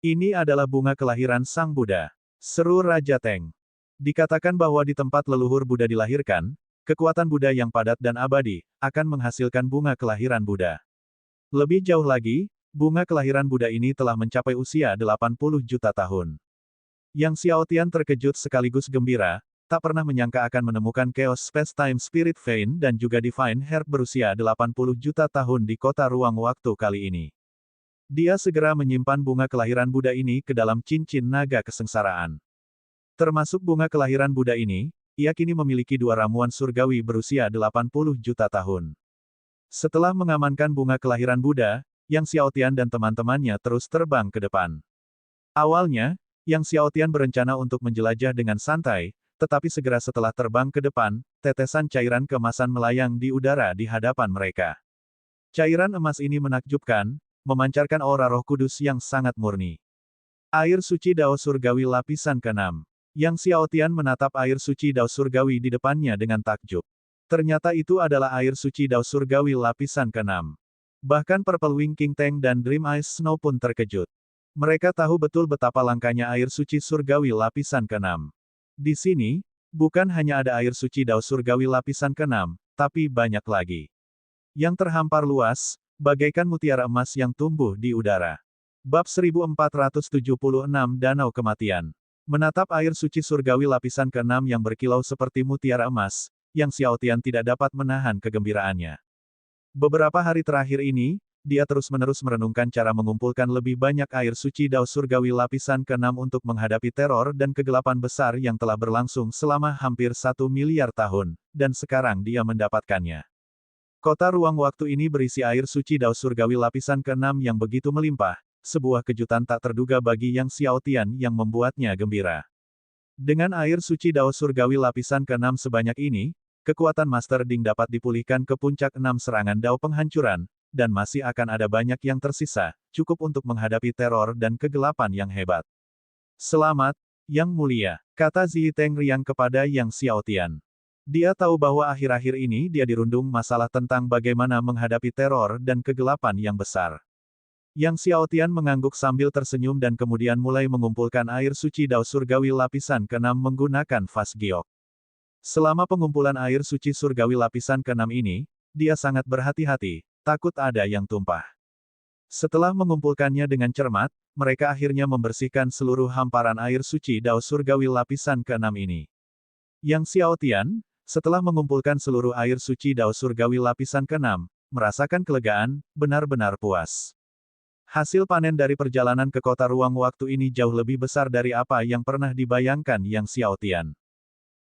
Ini adalah bunga kelahiran Sang Buddha. Seru Raja Teng. Dikatakan bahwa di tempat leluhur Buddha dilahirkan, kekuatan Buddha yang padat dan abadi, akan menghasilkan bunga kelahiran Buddha. Lebih jauh lagi, bunga kelahiran Buddha ini telah mencapai usia 80 juta tahun. Yang Xiaotian terkejut sekaligus gembira, tak pernah menyangka akan menemukan Chaos Space Time Spirit Vein dan juga Divine Herb berusia 80 juta tahun di kota ruang waktu kali ini. Dia segera menyimpan bunga kelahiran Buddha ini ke dalam cincin naga kesengsaraan. Termasuk bunga kelahiran Buddha ini, ia kini memiliki dua ramuan surgawi berusia 80 juta tahun. Setelah mengamankan bunga kelahiran Buddha, Yang Xiaotian dan teman-temannya terus terbang ke depan. Awalnya, Yang Xiaotian berencana untuk menjelajah dengan santai, tetapi segera setelah terbang ke depan, tetesan cairan keemasan melayang di udara di hadapan mereka. Cairan emas ini menakjubkan, memancarkan aura Roh Kudus yang sangat murni. Air suci Dao Surgawi lapisan ke-6. Yang Xiaotian menatap air suci Dao Surgawi di depannya dengan takjub. Ternyata itu adalah air suci Dao Surgawi lapisan ke-6. Bahkan Purple Wing King Tank dan Dream Ice Snow pun terkejut. Mereka tahu betul betapa langkanya air suci surgawi lapisan ke-6. Di sini, Bukan hanya ada air suci Dao Surgawi lapisan ke-6, tapi banyak lagi. Yang terhampar luas, bagaikan mutiara emas yang tumbuh di udara. Bab 1476 Danau Kematian. Menatap air suci surgawi lapisan ke-6 yang berkilau seperti mutiara emas, Yang Xiao Tian tidak dapat menahan kegembiraannya. Beberapa hari terakhir ini, dia terus-menerus merenungkan cara mengumpulkan lebih banyak air suci Dao Surgawi lapisan ke-6 untuk menghadapi teror dan kegelapan besar yang telah berlangsung selama hampir 1 miliar tahun, dan sekarang dia mendapatkannya. Kota ruang waktu ini berisi air suci Dao Surgawi lapisan ke-6 yang begitu melimpah, sebuah kejutan tak terduga bagi Yang Xiao Tian yang membuatnya gembira. Dengan air suci Dao Surgawi lapisan ke-6 sebanyak ini, kekuatan Master Ding dapat dipulihkan ke puncak 6 serangan Dao penghancuran, dan masih akan ada banyak yang tersisa, cukup untuk menghadapi teror dan kegelapan yang hebat. Selamat, Yang Mulia, kata Zi Teng riang kepada Yang Xiao Tian. Dia tahu bahwa akhir-akhir ini dia dirundung masalah tentang bagaimana menghadapi teror dan kegelapan yang besar. Yang Xiao Tian mengangguk sambil tersenyum dan kemudian mulai mengumpulkan air suci Dao Surgawi lapisan ke-6 menggunakan vas giok. Selama pengumpulan air suci surgawi lapisan ke-6 ini, dia sangat berhati-hati, takut ada yang tumpah. Setelah mengumpulkannya dengan cermat, mereka akhirnya membersihkan seluruh hamparan air suci Dao Surgawi lapisan ke-6 ini. Yang Xiao Tian, setelah mengumpulkan seluruh air suci Dao Surgawi lapisan ke-6, merasakan kelegaan, benar-benar puas. Hasil panen dari perjalanan ke kota ruang waktu ini jauh lebih besar dari apa yang pernah dibayangkan Yang Xiao Tian.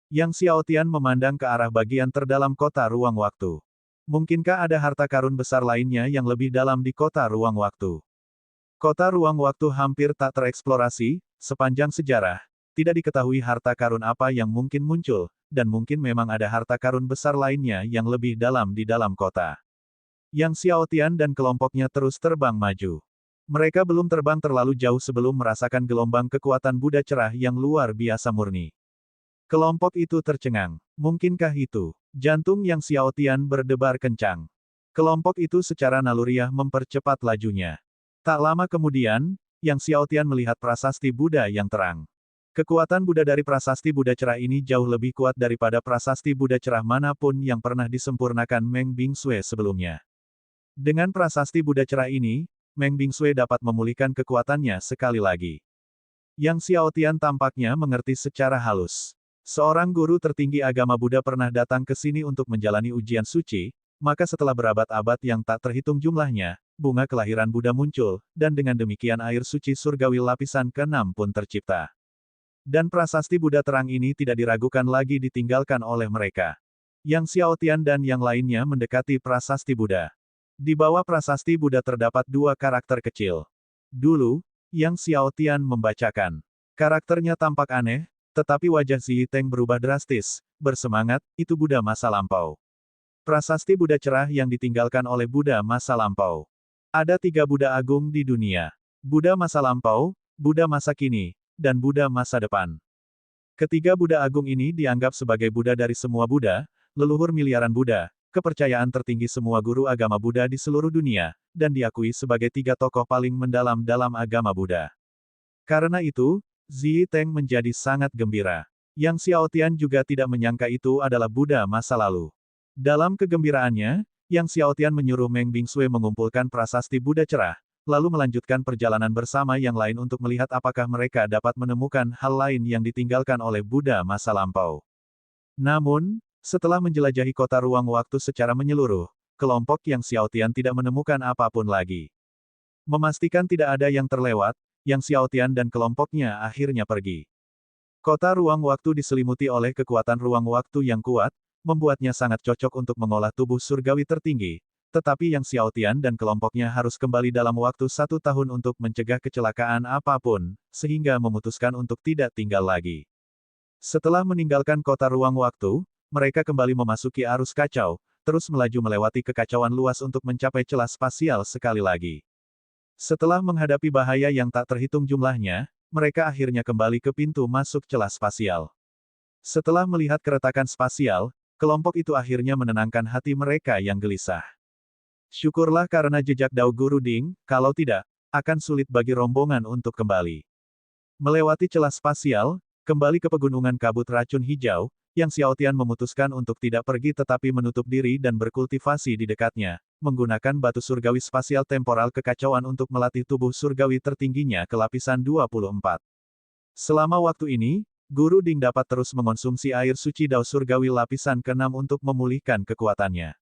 Yang Xiao Tian memandang ke arah bagian terdalam kota ruang waktu. Mungkinkah ada harta karun besar lainnya yang lebih dalam di kota ruang waktu? Kota ruang waktu hampir tak tereksplorasi, sepanjang sejarah. Tidak diketahui harta karun apa yang mungkin muncul, dan mungkin memang ada harta karun besar lainnya yang lebih dalam di dalam kota. Yang Xiao Tian dan kelompoknya terus terbang maju. Mereka belum terbang terlalu jauh sebelum merasakan gelombang kekuatan Buddha cerah yang luar biasa murni. Kelompok itu tercengang. Mungkinkah itu? Jantung Yang Xiao Tian berdebar kencang. Kelompok itu secara naluriah mempercepat lajunya. Tak lama kemudian, Yang Xiao Tian melihat prasasti Buddha yang terang. Kekuatan Buddha dari prasasti Buddha cerah ini jauh lebih kuat daripada prasasti Buddha cerah manapun yang pernah disempurnakan Meng Bingsui sebelumnya. Dengan prasasti Buddha cerah ini, Meng Bingsui dapat memulihkan kekuatannya sekali lagi. Yang Xiao Tian tampaknya mengerti secara halus. Seorang guru tertinggi agama Buddha pernah datang ke sini untuk menjalani ujian suci, maka setelah berabad-abad yang tak terhitung jumlahnya, bunga kelahiran Buddha muncul, dan dengan demikian air suci surgawi lapisan ke-6 pun tercipta. Dan prasasti Buddha terang ini tidak diragukan lagi ditinggalkan oleh mereka. Yang Xiao Tian dan yang lainnya mendekati prasasti Buddha. Di bawah prasasti Buddha terdapat dua karakter kecil. Dulu, Yang Xiao Tian membacakan. Karakternya tampak aneh, tetapi wajah Zi Teng berubah drastis, bersemangat, itu Buddha masa lampau. Prasasti Buddha cerah yang ditinggalkan oleh Buddha masa lampau. Ada 3 Buddha agung di dunia. Buddha masa lampau, Buddha masa kini, dan Buddha masa depan. Ketiga Buddha agung ini dianggap sebagai Buddha dari semua Buddha, leluhur miliaran Buddha, kepercayaan tertinggi semua guru agama Buddha di seluruh dunia, dan diakui sebagai 3 tokoh paling mendalam dalam agama Buddha. Karena itu, Zi Teng menjadi sangat gembira. Yang Xiao Tian juga tidak menyangka itu adalah Buddha masa lalu. Dalam kegembiraannya, Yang Xiao Tian menyuruh Meng Bingsui mengumpulkan prasasti Buddha cerah, lalu melanjutkan perjalanan bersama yang lain untuk melihat apakah mereka dapat menemukan hal lain yang ditinggalkan oleh Buddha masa lampau. Namun, setelah menjelajahi kota ruang waktu secara menyeluruh, kelompok Yang Xiao Tian tidak menemukan apapun lagi. Memastikan tidak ada yang terlewat, Yang Xiao Tian dan kelompoknya akhirnya pergi. Kota ruang waktu diselimuti oleh kekuatan ruang waktu yang kuat, membuatnya sangat cocok untuk mengolah tubuh surgawi tertinggi, tetapi Yang Xiao Tian dan kelompoknya harus kembali dalam waktu 1 tahun untuk mencegah kecelakaan apapun, sehingga memutuskan untuk tidak tinggal lagi. Setelah meninggalkan kota ruang waktu, mereka kembali memasuki arus kacau, terus melaju melewati kekacauan luas untuk mencapai celah spasial sekali lagi. Setelah menghadapi bahaya yang tak terhitung jumlahnya, mereka akhirnya kembali ke pintu masuk celah spasial. Setelah melihat keretakan spasial, kelompok itu akhirnya menenangkan hati mereka yang gelisah. Syukurlah karena jejak Dao Guru Ding, kalau tidak, akan sulit bagi rombongan untuk kembali. Melewati celah spasial, Kembali ke pegunungan kabut racun hijau, Yang Xiaotian memutuskan untuk tidak pergi tetapi menutup diri dan berkultivasi di dekatnya, menggunakan batu surgawi spasial temporal kekacauan untuk melatih tubuh surgawi tertingginya ke lapisan 24. Selama waktu ini, Guru Ding dapat terus mengonsumsi air suci Dao surgawi lapisan ke-6 untuk memulihkan kekuatannya.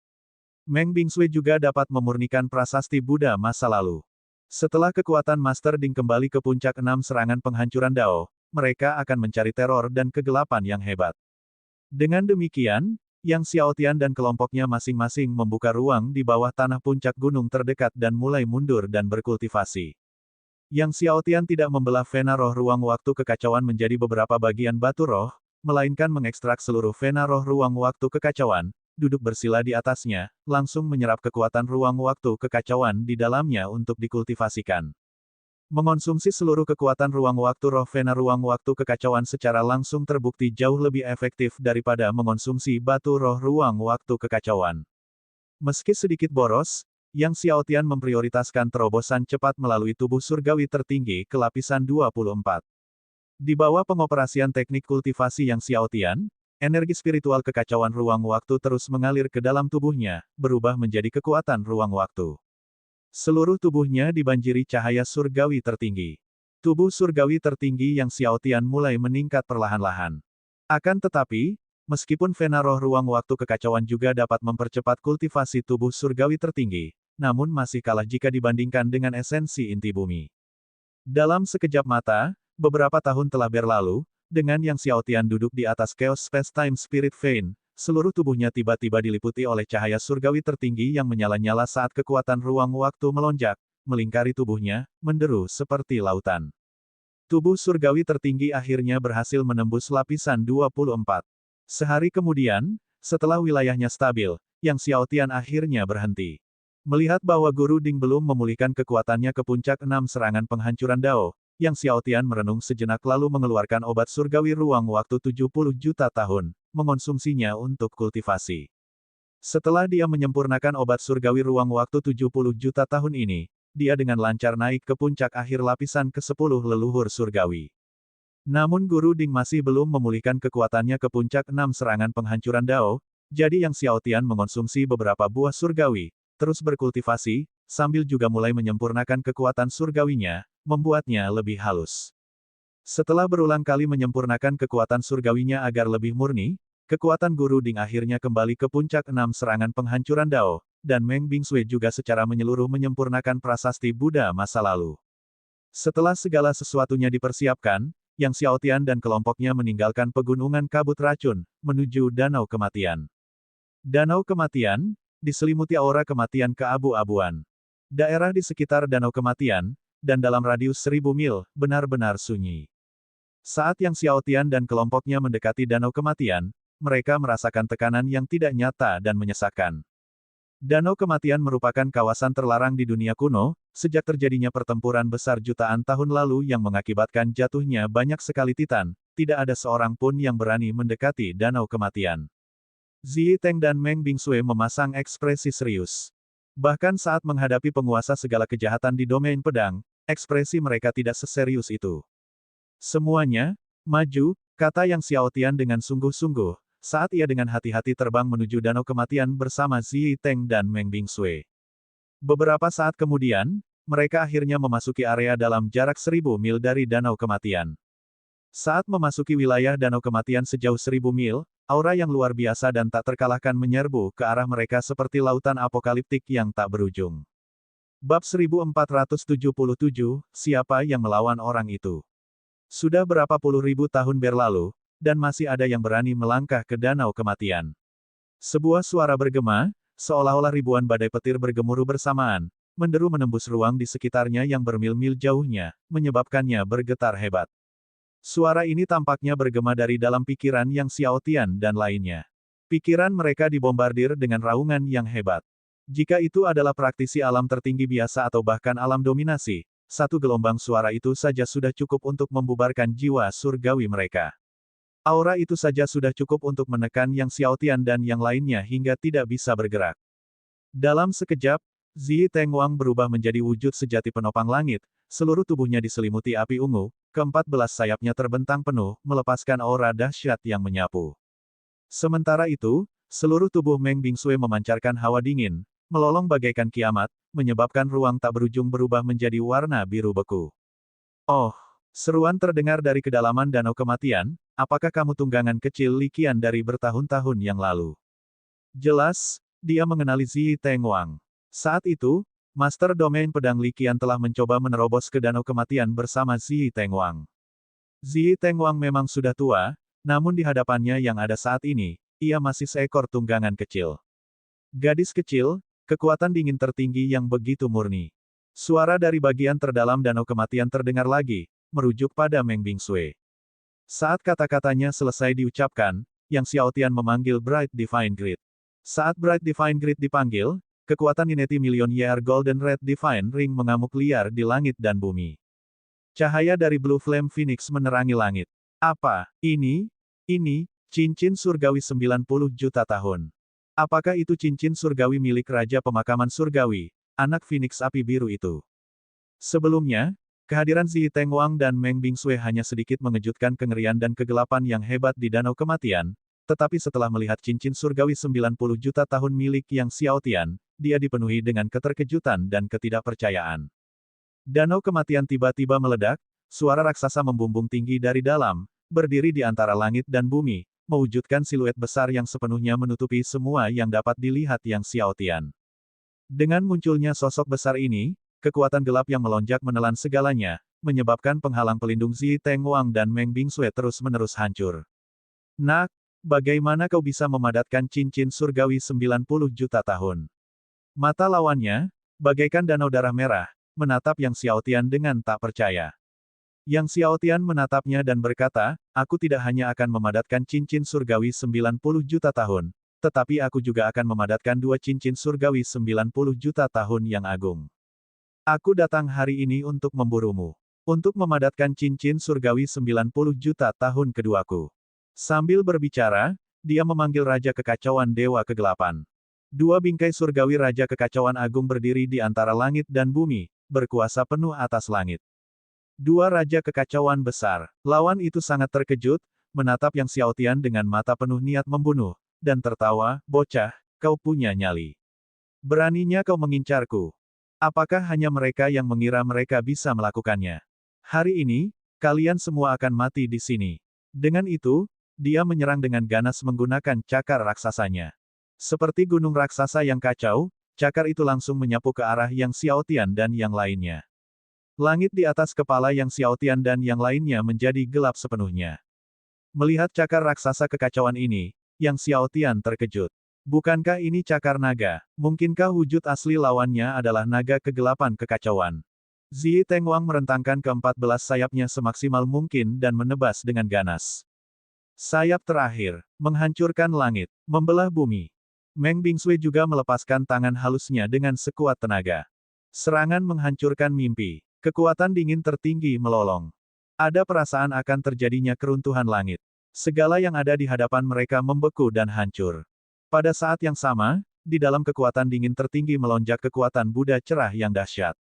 Meng Bingsui juga dapat memurnikan prasasti Buddha masa lalu. Setelah kekuatan Master Ding kembali ke puncak 6 serangan penghancuran Dao, mereka akan mencari teror dan kegelapan yang hebat. Dengan demikian, Yang Xiaotian dan kelompoknya masing-masing membuka ruang di bawah tanah puncak gunung terdekat dan mulai mundur dan berkultivasi. Yang Xiaotian tidak membelah vena roh ruang waktu kekacauan menjadi beberapa bagian batu roh, melainkan mengekstrak seluruh vena roh ruang waktu kekacauan, duduk bersila di atasnya, langsung menyerap kekuatan ruang waktu kekacauan di dalamnya untuk dikultivasikan. Mengonsumsi seluruh kekuatan ruang waktu roh vena ruang waktu kekacauan secara langsung terbukti jauh lebih efektif daripada mengonsumsi batu roh ruang waktu kekacauan. Meski sedikit boros, Yang Xiaotian memprioritaskan terobosan cepat melalui tubuh surgawi tertinggi ke lapisan 24. Di bawah pengoperasian teknik kultivasi Yang Xiaotian, energi spiritual kekacauan ruang waktu terus mengalir ke dalam tubuhnya, berubah menjadi kekuatan ruang waktu. Seluruh tubuhnya dibanjiri cahaya surgawi tertinggi. Tubuh surgawi tertinggi Yang Xiaotian mulai meningkat perlahan-lahan. Akan tetapi, meskipun vena roh ruang waktu kekacauan juga dapat mempercepat kultivasi tubuh surgawi tertinggi, namun masih kalah jika dibandingkan dengan esensi inti bumi. Dalam sekejap mata, beberapa tahun telah berlalu, dengan Yang Xiaotian duduk di atas Chaos Space-Time Spirit Vein, seluruh tubuhnya tiba-tiba diliputi oleh cahaya surgawi tertinggi yang menyala-nyala saat kekuatan ruang waktu melonjak, melingkari tubuhnya, menderu seperti lautan. Tubuh surgawi tertinggi akhirnya berhasil menembus lapisan 24. Sehari kemudian, setelah wilayahnya stabil, Yang Xiaotian akhirnya berhenti. Melihat bahwa Guru Ding belum memulihkan kekuatannya ke puncak 6 serangan penghancuran Dao, Yang Xiaotian merenung sejenak lalu mengeluarkan obat surgawi ruang waktu 70 juta tahun, mengonsumsinya untuk kultivasi. Setelah dia menyempurnakan obat surgawi ruang waktu 70 juta tahun ini, dia dengan lancar naik ke puncak akhir lapisan ke-10 leluhur surgawi. Namun Guru Ding masih belum memulihkan kekuatannya ke puncak 6 serangan penghancuran Dao, jadi Yang Xiaotian mengonsumsi beberapa buah surgawi, terus berkultivasi, sambil juga mulai menyempurnakan kekuatan surgawinya, membuatnya lebih halus. Setelah berulang kali menyempurnakan kekuatan surgawinya agar lebih murni, kekuatan Guru Ding akhirnya kembali ke puncak 6 serangan penghancuran Dao, dan Meng Bingsui juga secara menyeluruh menyempurnakan prasasti Buddha masa lalu. Setelah segala sesuatunya dipersiapkan, Yang Xiaotian dan kelompoknya meninggalkan pegunungan kabut racun, menuju Danau Kematian. Danau Kematian, diselimuti aura kematian keabu-abuan. Daerah di sekitar Danau Kematian, dan dalam radius 1000 mil, benar-benar sunyi. Saat Yang Xiaotian dan kelompoknya mendekati Danau Kematian, mereka merasakan tekanan yang tidak nyata dan menyesakkan. Danau Kematian merupakan kawasan terlarang di dunia kuno, sejak terjadinya pertempuran besar jutaan tahun lalu yang mengakibatkan jatuhnya banyak sekali titan, tidak ada seorang pun yang berani mendekati Danau Kematian. Ziyi Teng dan Meng Bingsui memasang ekspresi serius. Bahkan saat menghadapi penguasa segala kejahatan di domain pedang, ekspresi mereka tidak seserius itu. Semuanya, maju, kata Yang Xiaotian dengan sungguh-sungguh, saat ia dengan hati-hati terbang menuju Danau Kematian bersama Ziyi Teng dan Meng Bingsui. Beberapa saat kemudian, mereka akhirnya memasuki area dalam jarak 1000 mil dari Danau Kematian. Saat memasuki wilayah Danau Kematian sejauh 1000 mil, aura yang luar biasa dan tak terkalahkan menyerbu ke arah mereka seperti lautan apokaliptik yang tak berujung. Bab 1477, Siapa yang melawan orang itu? Sudah berapa puluh ribu tahun berlalu, dan masih ada yang berani melangkah ke Danau Kematian. Sebuah suara bergema, seolah-olah ribuan badai petir bergemuruh bersamaan, menderu menembus ruang di sekitarnya yang bermil-mil jauhnya, menyebabkannya bergetar hebat. Suara ini tampaknya bergema dari dalam pikiran Yang Xiaotian dan lainnya. Pikiran mereka dibombardir dengan raungan yang hebat. Jika itu adalah praktisi alam tertinggi biasa atau bahkan alam dominasi, satu gelombang suara itu saja sudah cukup untuk membubarkan jiwa surgawi mereka. Aura itu saja sudah cukup untuk menekan Yang Xiaotian dan yang lainnya hingga tidak bisa bergerak. Dalam sekejap, Ziyi Teng Wang berubah menjadi wujud sejati penopang langit, seluruh tubuhnya diselimuti api ungu, ke-14 sayapnya terbentang penuh, melepaskan aura dahsyat yang menyapu. Sementara itu, seluruh tubuh Meng Bingsui memancarkan hawa dingin, melolong bagaikan kiamat, menyebabkan ruang tak berujung berubah menjadi warna biru beku. Oh! Seruan terdengar dari kedalaman danau kematian, apakah kamu tunggangan kecil Li Qian dari bertahun-tahun yang lalu? Jelas, dia mengenali Zi Tengwang. Saat itu, Master Domain Pedang Li Qian telah mencoba menerobos ke danau kematian bersama Zi Tengwang. Zi Tengwang memang sudah tua, namun di hadapannya yang ada saat ini, ia masih seekor tunggangan kecil. Gadis kecil, kekuatan dingin tertinggi yang begitu murni. Suara dari bagian terdalam danau kematian terdengar lagi, merujuk pada Meng Bingsui. Saat kata-katanya selesai diucapkan, Yang Xiaotian memanggil Bright Divine Grid. Saat Bright Divine Grid dipanggil, kekuatan Ineti Million Year Golden Red Divine Ring mengamuk liar di langit dan bumi. Cahaya dari Blue Flame Phoenix menerangi langit. Apa ini? Ini, cincin surgawi 90 juta tahun. Apakah itu cincin surgawi milik Raja Pemakaman Surgawi, anak Phoenix Api Biru itu? Sebelumnya, kehadiran Zi Tengwang dan Meng Bingsui hanya sedikit mengejutkan kengerian dan kegelapan yang hebat di Danau Kematian, tetapi setelah melihat cincin surgawi 90 juta tahun milik Yang Xiaotian, dia dipenuhi dengan keterkejutan dan ketidakpercayaan. Danau Kematian tiba-tiba meledak, suara raksasa membumbung tinggi dari dalam, berdiri di antara langit dan bumi, mewujudkan siluet besar yang sepenuhnya menutupi semua yang dapat dilihat Yang Xiaotian. Dengan munculnya sosok besar ini, kekuatan gelap yang melonjak menelan segalanya, menyebabkan penghalang pelindung Zi Tengwang dan Meng Bingsui terus-menerus hancur. Nak, bagaimana kau bisa memadatkan cincin surgawi 90 juta tahun? Mata lawannya, bagaikan danau darah merah, menatap Yang Xiaotian dengan tak percaya. Yang Xiaotian menatapnya dan berkata, aku tidak hanya akan memadatkan cincin surgawi 90 juta tahun, tetapi aku juga akan memadatkan dua cincin surgawi 90 juta tahun yang agung. Aku datang hari ini untuk memburumu. Untuk memadatkan cincin surgawi 90 juta tahun keduaku. Sambil berbicara, dia memanggil Raja Kekacauan Dewa Kegelapan. Dua bingkai surgawi Raja Kekacauan Agung berdiri di antara langit dan bumi, berkuasa penuh atas langit. Dua Raja Kekacauan besar. Lawan itu sangat terkejut, menatap Yang Xiaotian dengan mata penuh niat membunuh, dan tertawa, bocah, kau punya nyali. Beraninya kau mengincarku. Apakah hanya mereka yang mengira mereka bisa melakukannya? Hari ini, kalian semua akan mati di sini. Dengan itu, dia menyerang dengan ganas menggunakan cakar raksasanya. Seperti gunung raksasa yang kacau, cakar itu langsung menyapu ke arah Yang Xiaotian dan yang lainnya. Langit di atas kepala Yang Xiaotian dan yang lainnya menjadi gelap sepenuhnya. Melihat cakar raksasa kekacauan ini, Yang Xiaotian terkejut. Bukankah ini cakar naga? Mungkinkah wujud asli lawannya adalah naga kegelapan kekacauan? Zi Tengwang merentangkan ke-14 sayapnya semaksimal mungkin dan menebas dengan ganas. Sayap terakhir, menghancurkan langit, membelah bumi. Meng Bingsui juga melepaskan tangan halusnya dengan sekuat tenaga. Serangan menghancurkan mimpi. Kekuatan dingin tertinggi melolong. Ada perasaan akan terjadinya keruntuhan langit. Segala yang ada di hadapan mereka membeku dan hancur. Pada saat yang sama, di dalam kekuatan dingin tertinggi melonjak kekuatan Buddha cerah yang dahsyat.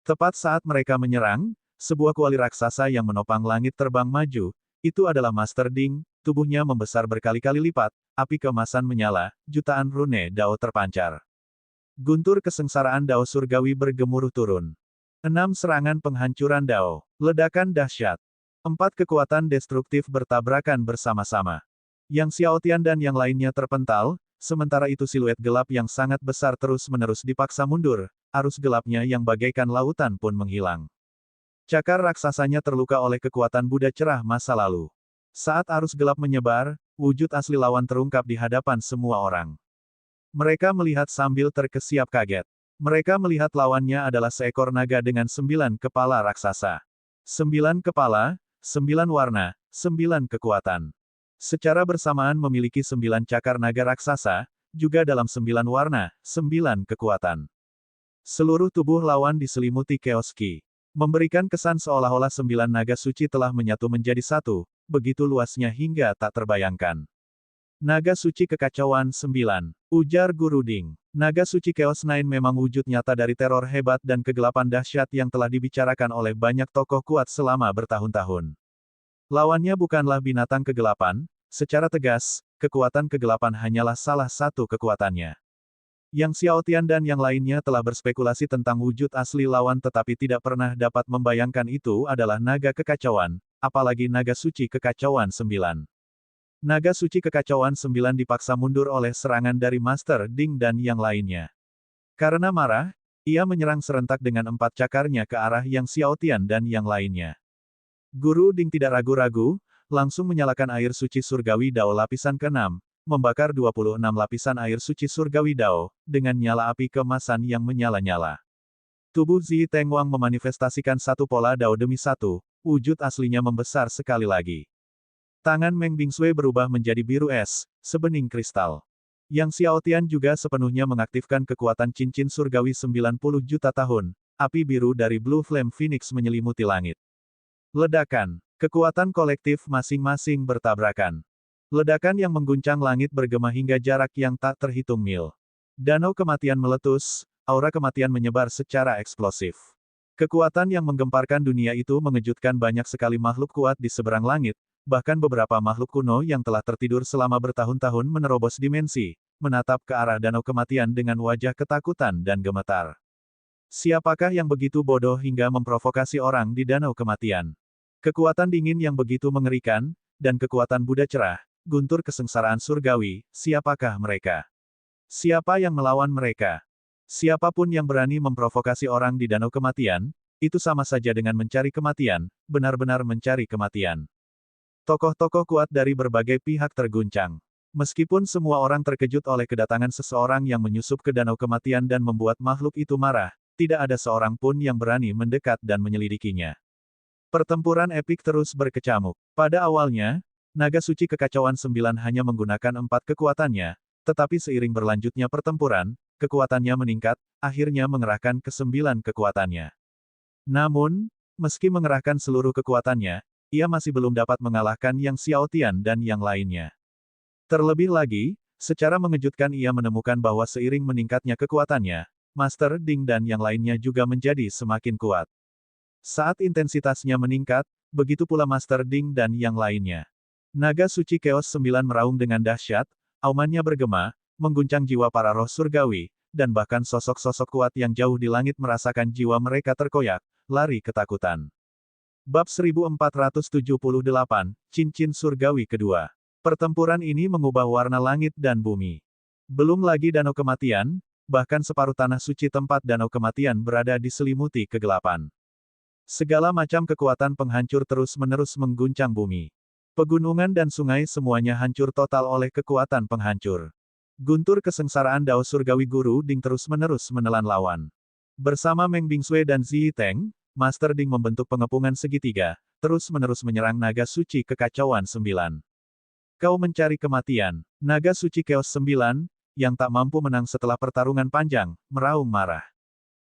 Tepat saat mereka menyerang, sebuah kuali raksasa yang menopang langit terbang maju, itu adalah Master Ding, tubuhnya membesar berkali-kali lipat, api keemasan menyala, jutaan rune Dao terpancar. Guntur kesengsaraan Dao surgawi bergemuruh turun. 6 serangan penghancuran Dao, ledakan dahsyat. 4 kekuatan destruktif bertabrakan bersama-sama. Yang Xiaotian dan yang lainnya terpental, sementara itu siluet gelap yang sangat besar terus-menerus dipaksa mundur, arus gelapnya yang bagaikan lautan pun menghilang. Cakar raksasanya terluka oleh kekuatan Buddha cerah masa lalu. Saat arus gelap menyebar, wujud asli lawan terungkap di hadapan semua orang. Mereka melihat sambil terkesiap kaget. Mereka melihat lawannya adalah seekor naga dengan 9 kepala raksasa. 9 kepala, 9 warna, 9 kekuatan. Secara bersamaan memiliki 9 cakar naga raksasa, juga dalam 9 warna, 9 kekuatan. Seluruh tubuh lawan diselimuti chaos ki. Memberikan kesan seolah-olah 9 naga suci telah menyatu menjadi satu, begitu luasnya hingga tak terbayangkan. Naga suci kekacauan 9. Ujar Guru Ding. Naga suci Chaos Nine memang wujud nyata dari teror hebat dan kegelapan dahsyat yang telah dibicarakan oleh banyak tokoh kuat selama bertahun-tahun. Lawannya bukanlah binatang kegelapan, secara tegas, kekuatan kegelapan hanyalah salah satu kekuatannya. Yang Xiao Tian dan yang lainnya telah berspekulasi tentang wujud asli lawan tetapi tidak pernah dapat membayangkan itu adalah naga kekacauan, apalagi naga suci kekacauan 9. Naga suci kekacauan 9 dipaksa mundur oleh serangan dari Master Ding dan yang lainnya. Karena marah, ia menyerang serentak dengan 4 cakarnya ke arah Yang Xiao Tian dan yang lainnya. Guru Ding tidak ragu-ragu, langsung menyalakan air suci surgawi Dao lapisan ke-6, membakar 26 lapisan air suci surgawi Dao, dengan nyala api keemasan yang menyala-nyala. Tubuh Zi Teng Wang memanifestasikan satu pola Dao demi satu, wujud aslinya membesar sekali lagi. Tangan Meng Bingsui berubah menjadi biru es, sebening kristal. Yang Xiao Tian juga sepenuhnya mengaktifkan kekuatan cincin surgawi 90 juta tahun, api biru dari Blue Flame Phoenix menyelimuti langit. Ledakan. Kekuatan kolektif masing-masing bertabrakan. Ledakan yang mengguncang langit bergema hingga jarak yang tak terhitung mil. Danau kematian meletus, aura kematian menyebar secara eksplosif. Kekuatan yang menggemparkan dunia itu mengejutkan banyak sekali makhluk kuat di seberang langit, bahkan beberapa makhluk kuno yang telah tertidur selama bertahun-tahun menerobos dimensi, menatap ke arah danau kematian dengan wajah ketakutan dan gemetar. Siapakah yang begitu bodoh hingga memprovokasi orang di danau kematian? Kekuatan dingin yang begitu mengerikan, dan kekuatan Buddha cerah, guntur kesengsaraan surgawi, siapakah mereka? Siapa yang melawan mereka? Siapapun yang berani memprovokasi orang di danau kematian, itu sama saja dengan mencari kematian, benar-benar mencari kematian. Tokoh-tokoh kuat dari berbagai pihak terguncang. Meskipun semua orang terkejut oleh kedatangan seseorang yang menyusup ke danau kematian dan membuat makhluk itu marah, tidak ada seorang pun yang berani mendekat dan menyelidikinya. Pertempuran epik terus berkecamuk. Pada awalnya, naga suci kekacauan 9 hanya menggunakan 4 kekuatannya, tetapi seiring berlanjutnya pertempuran, kekuatannya meningkat, akhirnya mengerahkan ke-9 kekuatannya. Namun, meski mengerahkan seluruh kekuatannya, ia masih belum dapat mengalahkan Yang Xiao Tian dan yang lainnya. Terlebih lagi, secara mengejutkan ia menemukan bahwa seiring meningkatnya kekuatannya, Master Ding dan yang lainnya juga menjadi semakin kuat. Saat intensitasnya meningkat, begitu pula Master Ding dan yang lainnya. Naga suci Chaos 9 meraung dengan dahsyat, aumannya bergema, mengguncang jiwa para roh surgawi, dan bahkan sosok-sosok kuat yang jauh di langit merasakan jiwa mereka terkoyak, lari ketakutan. Bab 1478, Cincin Surgawi Kedua. Pertempuran ini mengubah warna langit dan bumi. Belum lagi danau kematian, bahkan separuh tanah suci tempat danau kematian berada diselimuti kegelapan. Segala macam kekuatan penghancur terus-menerus mengguncang bumi. Pegunungan dan sungai semuanya hancur total oleh kekuatan penghancur. Guntur kesengsaraan Dao Surgawi Guru Ding terus-menerus menelan lawan. Bersama Meng Bingsui dan Zi Teng, Master Ding membentuk pengepungan segitiga, terus-menerus menyerang naga suci kekacauan 9. Kau mencari kematian. Naga suci Chaos 9, yang tak mampu menang setelah pertarungan panjang, meraung marah.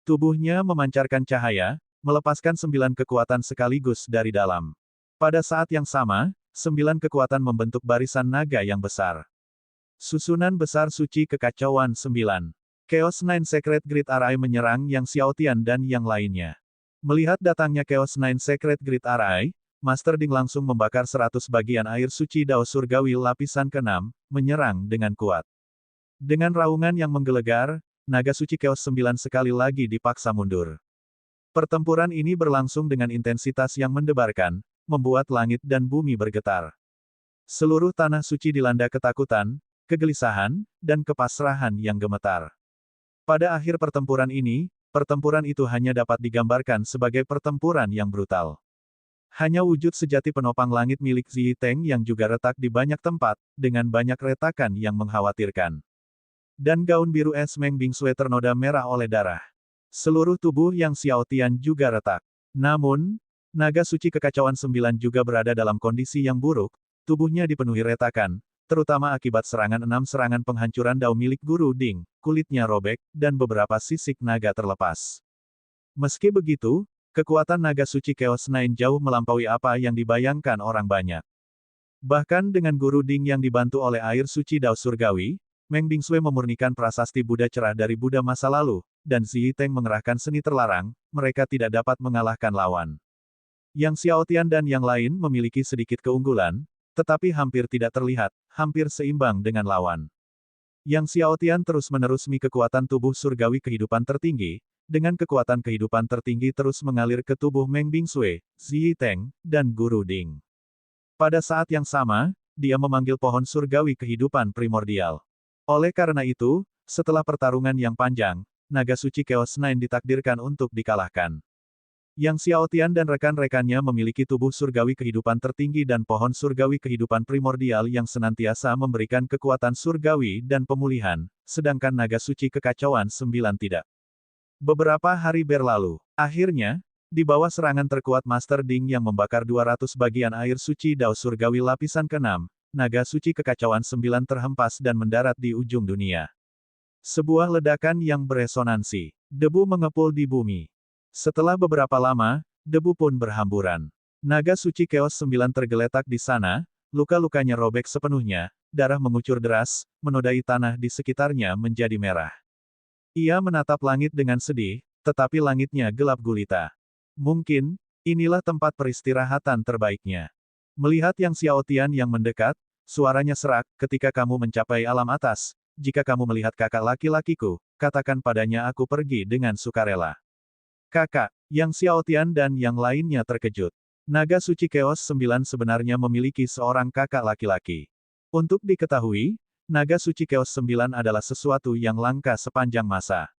Tubuhnya memancarkan cahaya, melepaskan 9 kekuatan sekaligus dari dalam. Pada saat yang sama, 9 kekuatan membentuk barisan naga yang besar. Susunan besar suci kekacauan 9. Chaos Nine Sacred Great Arai menyerang Yang Xiao Tian dan yang lainnya. Melihat datangnya Chaos Nine Sacred Great Arai, Master Ding langsung membakar 100 bagian air suci Dao Surgawi lapisan ke-6, menyerang dengan kuat. Dengan raungan yang menggelegar, naga suci Chaos 9 sekali lagi dipaksa mundur. Pertempuran ini berlangsung dengan intensitas yang mendebarkan, membuat langit dan bumi bergetar. Seluruh tanah suci dilanda ketakutan, kegelisahan, dan kepasrahan yang gemetar. Pada akhir pertempuran ini, pertempuran itu hanya dapat digambarkan sebagai pertempuran yang brutal. Hanya wujud sejati penopang langit milik Zi Teng yang juga retak di banyak tempat, dengan banyak retakan yang mengkhawatirkan. Dan gaun biru es Meng Bingsui ternoda merah oleh darah. Seluruh tubuh Yang Xiao Tian juga retak. Namun, naga suci kekacauan 9 juga berada dalam kondisi yang buruk, tubuhnya dipenuhi retakan, terutama akibat serangan 6 serangan penghancuran Dao milik Guru Ding, kulitnya robek, dan beberapa sisik naga terlepas. Meski begitu, kekuatan naga suci Chaos Nine jauh melampaui apa yang dibayangkan orang banyak. Bahkan dengan Guru Ding yang dibantu oleh air suci Dao Surgawi, Meng Bingsue memurnikan prasasti Buddha cerah dari Buddha masa lalu, dan Zi Yiteng mengerahkan seni terlarang, mereka tidak dapat mengalahkan lawan. Yang Xiao Tian dan yang lain memiliki sedikit keunggulan, tetapi hampir tidak terlihat, hampir seimbang dengan lawan. Yang Xiao Tian terus-menerus kekuatan tubuh surgawi kehidupan tertinggi, dengan kekuatan kehidupan tertinggi terus mengalir ke tubuh Meng Bingsue, Zi Yiteng, dan Guru Ding. Pada saat yang sama, dia memanggil pohon surgawi kehidupan primordial. Oleh karena itu, setelah pertarungan yang panjang, naga suci Chaos Nine ditakdirkan untuk dikalahkan. Yang Xiao Tian dan rekan-rekannya memiliki tubuh surgawi kehidupan tertinggi dan pohon surgawi kehidupan primordial yang senantiasa memberikan kekuatan surgawi dan pemulihan, sedangkan naga suci kekacauan 9 tidak. Beberapa hari berlalu. Akhirnya, di bawah serangan terkuat Master Ding yang membakar 200 bagian air suci Dao Surgawi lapisan ke-6, naga suci kekacauan 9 terhempas dan mendarat di ujung dunia. Sebuah ledakan yang beresonansi. Debu mengepul di bumi. Setelah beberapa lama, debu pun berhamburan. Naga suci Chaos 9 tergeletak di sana, luka-lukanya robek sepenuhnya, darah mengucur deras, menodai tanah di sekitarnya menjadi merah. Ia menatap langit dengan sedih, tetapi langitnya gelap gulita. Mungkin, inilah tempat peristirahatan terbaiknya. Melihat Yang Xiao Tian yang mendekat, suaranya serak, ketika kamu mencapai alam atas, jika kamu melihat kakak laki-lakiku, katakan padanya aku pergi dengan sukarela. Kakak, Yang Xiao Tian dan yang lainnya terkejut. Naga suci Chaos 9 sebenarnya memiliki seorang kakak laki-laki. Untuk diketahui, naga suci Chaos 9 adalah sesuatu yang langka sepanjang masa.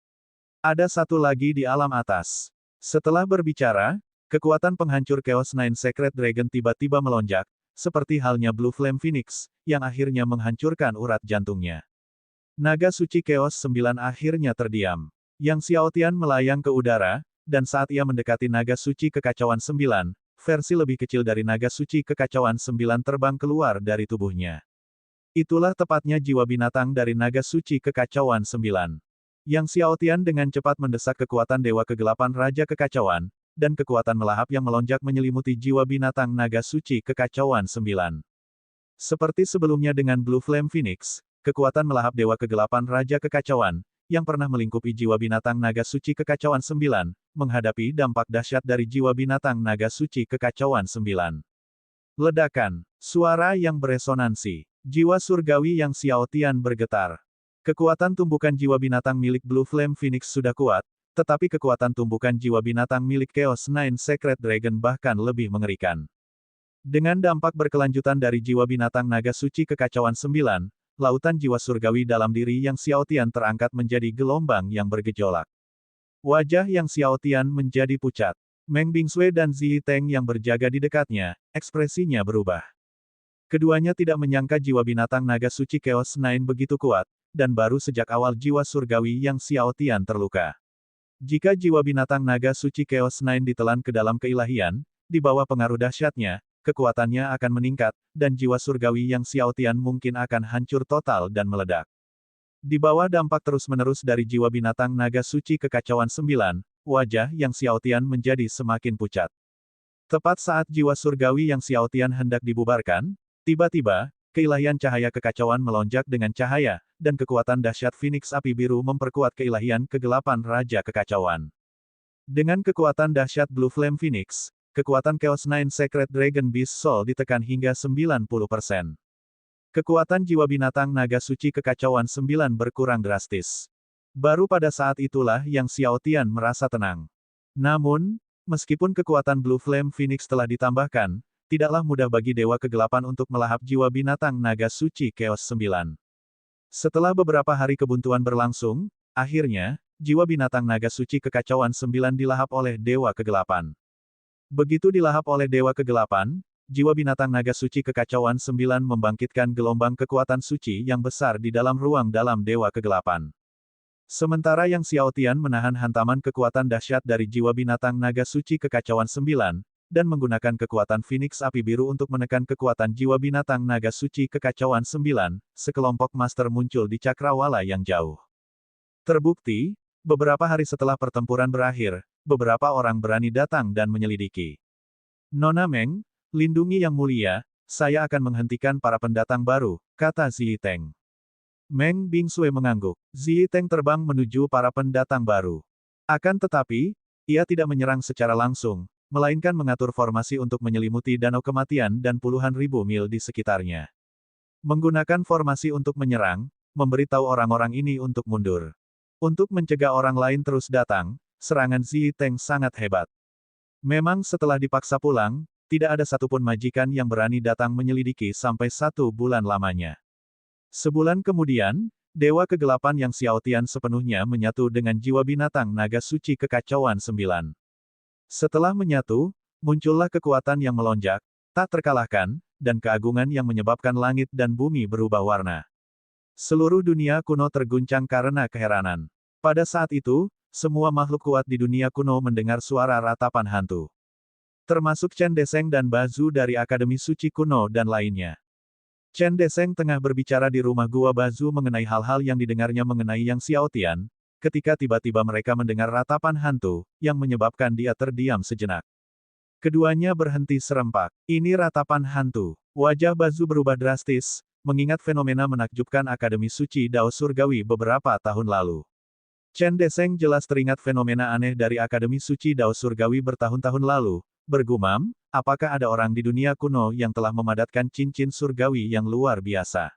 Ada satu lagi di alam atas. Setelah berbicara, kekuatan penghancur Chaos Nine Sacred Dragon tiba-tiba melonjak, seperti halnya Blue Flame Phoenix, yang akhirnya menghancurkan urat jantungnya. Naga suci Chaos 9 akhirnya terdiam. Yang Xiao Tian melayang ke udara, dan saat ia mendekati naga suci kekacauan 9, versi lebih kecil dari naga suci kekacauan 9 terbang keluar dari tubuhnya. Itulah tepatnya jiwa binatang dari naga suci kekacauan 9. Yang Xiao Tian dengan cepat mendesak kekuatan Dewa Kegelapan Raja Kekacauan, dan kekuatan melahap yang melonjak menyelimuti jiwa binatang naga suci kekacauan 9. Seperti sebelumnya dengan Blue Flame Phoenix, kekuatan melahap Dewa Kegelapan Raja Kekacauan, yang pernah melingkupi jiwa binatang naga suci kekacauan 9, menghadapi dampak dahsyat dari jiwa binatang naga suci kekacauan 9. Ledakan, suara yang beresonansi, jiwa surgawi Yang Xiao Tian bergetar. Kekuatan tumbukan jiwa binatang milik Blue Flame Phoenix sudah kuat, tetapi kekuatan tumbukan jiwa binatang milik Chaos Nine Sacred Dragon bahkan lebih mengerikan. Dengan dampak berkelanjutan dari jiwa binatang naga suci kekacauan 9, lautan jiwa surgawi dalam diri Yang Xiao Tian terangkat menjadi gelombang yang bergejolak. Wajah Yang Xiao Tian menjadi pucat. Meng Bingsue dan Zi Yiteng yang berjaga di dekatnya, ekspresinya berubah. Keduanya tidak menyangka jiwa binatang naga suci Chaos Nine begitu kuat, dan baru sejak awal jiwa surgawi Yang Xiao Tian terluka. Jika jiwa binatang naga suci Chaos Nine ditelan ke dalam keilahian, di bawah pengaruh dahsyatnya, kekuatannya akan meningkat, dan jiwa surgawi Yang Xiao Tian mungkin akan hancur total dan meledak. Di bawah dampak terus-menerus dari jiwa binatang naga suci kekacauan 9, wajah Yang Xiao Tian menjadi semakin pucat. Tepat saat jiwa surgawi Yang Xiao Tian hendak dibubarkan, tiba-tiba, keilahian cahaya kekacauan melonjak dengan cahaya, dan kekuatan dahsyat Phoenix api biru memperkuat keilahian kegelapan Raja Kekacauan. Dengan kekuatan dahsyat Blue Flame Phoenix, kekuatan Chaos Nine Sacred Dragon Beast Soul ditekan hingga 90%. Kekuatan jiwa binatang naga suci kekacauan 9 berkurang drastis. Baru pada saat itulah Yang Xiao Tian merasa tenang. Namun, meskipun kekuatan Blue Flame Phoenix telah ditambahkan, tidaklah mudah bagi Dewa Kegelapan untuk melahap jiwa binatang naga suci Chaos 9. Setelah beberapa hari kebuntuan berlangsung, akhirnya, jiwa binatang naga suci kekacauan 9 dilahap oleh Dewa Kegelapan. Begitu dilahap oleh Dewa Kegelapan, jiwa binatang naga suci kekacauan 9 membangkitkan gelombang kekuatan suci yang besar di dalam ruang dalam Dewa Kegelapan. Sementara Yang Xiao Tian menahan hantaman kekuatan dahsyat dari jiwa binatang naga suci kekacauan 9, dan menggunakan kekuatan Phoenix api biru untuk menekan kekuatan jiwa binatang naga suci kekacauan 9, sekelompok master muncul di cakrawala yang jauh. Terbukti, beberapa hari setelah pertempuran berakhir, beberapa orang berani datang dan menyelidiki. Nona Meng, lindungi Yang Mulia, saya akan menghentikan para pendatang baru, kata Zi Yiteng. Meng Bingsue mengangguk. Zi Yiteng terbang menuju para pendatang baru. Akan tetapi, ia tidak menyerang secara langsung, melainkan mengatur formasi untuk menyelimuti Danau Kematian dan puluhan ribu mil di sekitarnya. Menggunakan formasi untuk menyerang, memberitahu orang-orang ini untuk mundur. Untuk mencegah orang lain terus datang, serangan Zi Yiteng sangat hebat. Memang setelah dipaksa pulang, tidak ada satupun majikan yang berani datang menyelidiki sampai 1 bulan lamanya. Sebulan kemudian, Dewa Kegelapan yang Xiao Tian sepenuhnya menyatu dengan jiwa binatang naga suci kekacauan 9. Setelah menyatu, muncullah kekuatan yang melonjak, tak terkalahkan, dan keagungan yang menyebabkan langit dan bumi berubah warna. Seluruh dunia kuno terguncang karena keheranan. Pada saat itu, semua makhluk kuat di dunia kuno mendengar suara ratapan hantu. Termasuk Chen Deseng dan Bazu dari Akademi Suci Kuno dan lainnya. Chen Deseng tengah berbicara di rumah gua Bazu mengenai hal-hal yang didengarnya mengenai Yang Xiao Tian, ketika tiba-tiba mereka mendengar ratapan hantu, yang menyebabkan dia terdiam sejenak. Keduanya berhenti serempak. Ini ratapan hantu. Wajah Bazu berubah drastis, mengingat fenomena menakjubkan Akademi Suci Dao Surgawi beberapa tahun lalu. Chen Deseng jelas teringat fenomena aneh dari Akademi Suci Dao Surgawi bertahun-tahun lalu, bergumam, apakah ada orang di dunia kuno yang telah memadatkan cincin surgawi yang luar biasa?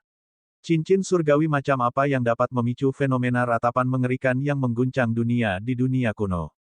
Cincin surgawi macam apa yang dapat memicu fenomena ratapan mengerikan yang mengguncang dunia di dunia kuno?